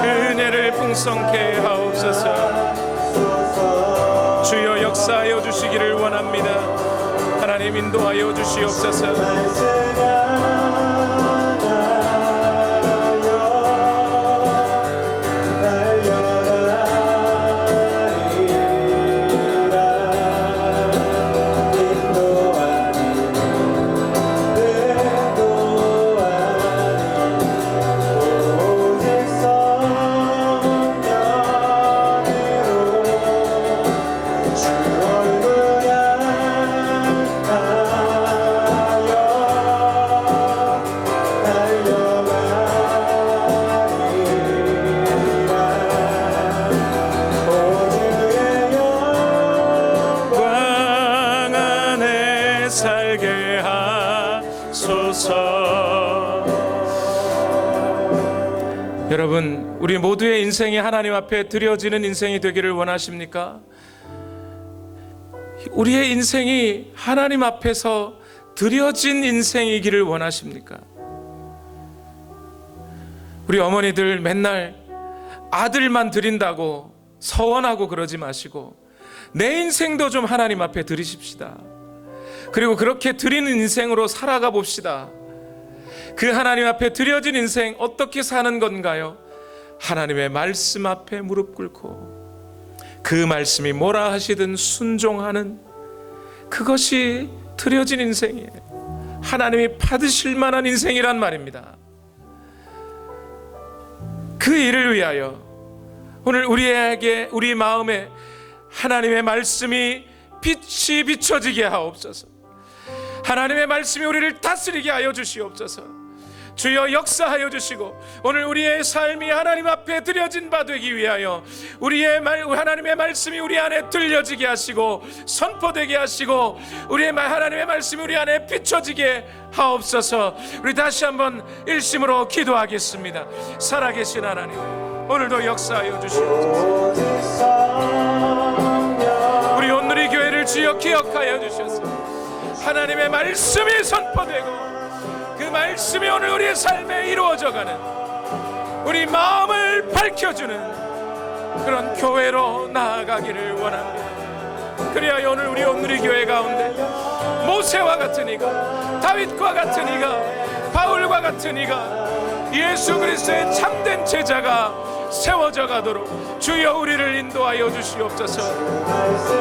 은혜를 풍성케 하옵소서. 주여, 역사하여 주시기를 원합니다. 하나님, 인도하여 주시옵소서. 여러분, 우리 모두의 인생이 하나님 앞에 드려지는 인생이 되기를 원하십니까? 우리의 인생이 하나님 앞에서 드려진 인생이기를 원하십니까? 우리 어머니들 맨날 아들만 드린다고 서원하고 그러지 마시고 내 인생도 좀 하나님 앞에 드리십시다. 그리고 그렇게 드리는 인생으로 살아가 봅시다. 그 하나님 앞에 드려진 인생 어떻게 사는 건가요? 하나님의 말씀 앞에 무릎 꿇고 그 말씀이 뭐라 하시든 순종하는, 그것이 드려진 인생이에요. 하나님이 받으실 만한 인생이란 말입니다. 그 일을 위하여 오늘 우리에게, 우리 마음에 하나님의 말씀이 빛이 비춰지게 하옵소서. 하나님의 말씀이 우리를 다스리게 하여 주시옵소서. 주여 역사하여 주시고 오늘 우리의 삶이 하나님 앞에 드려진 바 되기 위하여 하나님의 말씀이 우리 안에 들려지게 하시고 선포되게 하시고 하나님의 말씀이 우리 안에 비춰지게 하옵소서. 우리 다시 한번 일심으로 기도하겠습니다. 살아계신 하나님, 오늘도 역사하여 주시옵소서. 우리 온누리 교회를 주여 기억하여 주셔서 하나님의 말씀이 선포되고 그 말씀이 오늘 우리의 삶에 이루어져가는, 우리 마음을 밝혀주는 그런 교회로 나아가기를 원합니다. 그래야 오늘 우리 온누리 교회 가운데 모세와 같은 이가, 다윗과 같은 이가, 바울과 같은 이가, 예수 그리스도의 참된 제자가 세워져 가도록 주여 우리를 인도하여 주시옵소서.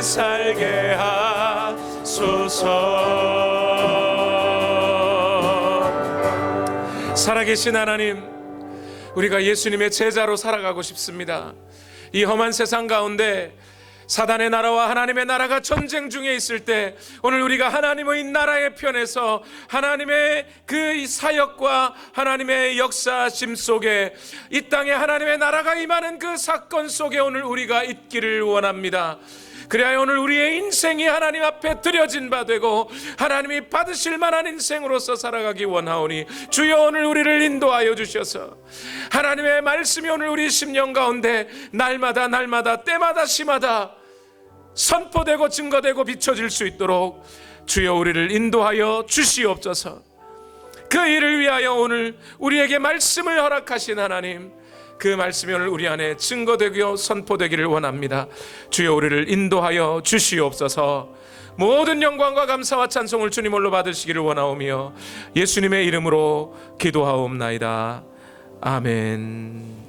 살게 하소서. 살아계신 하나님, 우리가 예수님의 제자로 살아가고 싶습니다. 이 험한 세상 가운데 사단의 나라와 하나님의 나라가 전쟁 중에 있을 때 오늘 우리가 하나님의 나라의 편에서 하나님의 그 사역과 하나님의 역사심 속에 이 땅에 하나님의 나라가 임하는 그 사건 속에 오늘 우리가 있기를 원합니다. 그래야 오늘 우리의 인생이 하나님 앞에 드려진 바 되고 하나님이 받으실 만한 인생으로서 살아가기 원하오니 주여 오늘 우리를 인도하여 주셔서 하나님의 말씀이 오늘 우리 심령 가운데 날마다 때마다 시마다 선포되고 증거되고 비춰질 수 있도록 주여 우리를 인도하여 주시옵소서. 그 일을 위하여 오늘 우리에게 말씀을 허락하신 하나님, 그 말씀이 오늘 우리 안에 증거되고 선포되기를 원합니다. 주여 우리를 인도하여 주시옵소서. 모든 영광과 감사와 찬송을 주님 홀로 받으시기를 원하오며 예수님의 이름으로 기도하옵나이다. 아멘.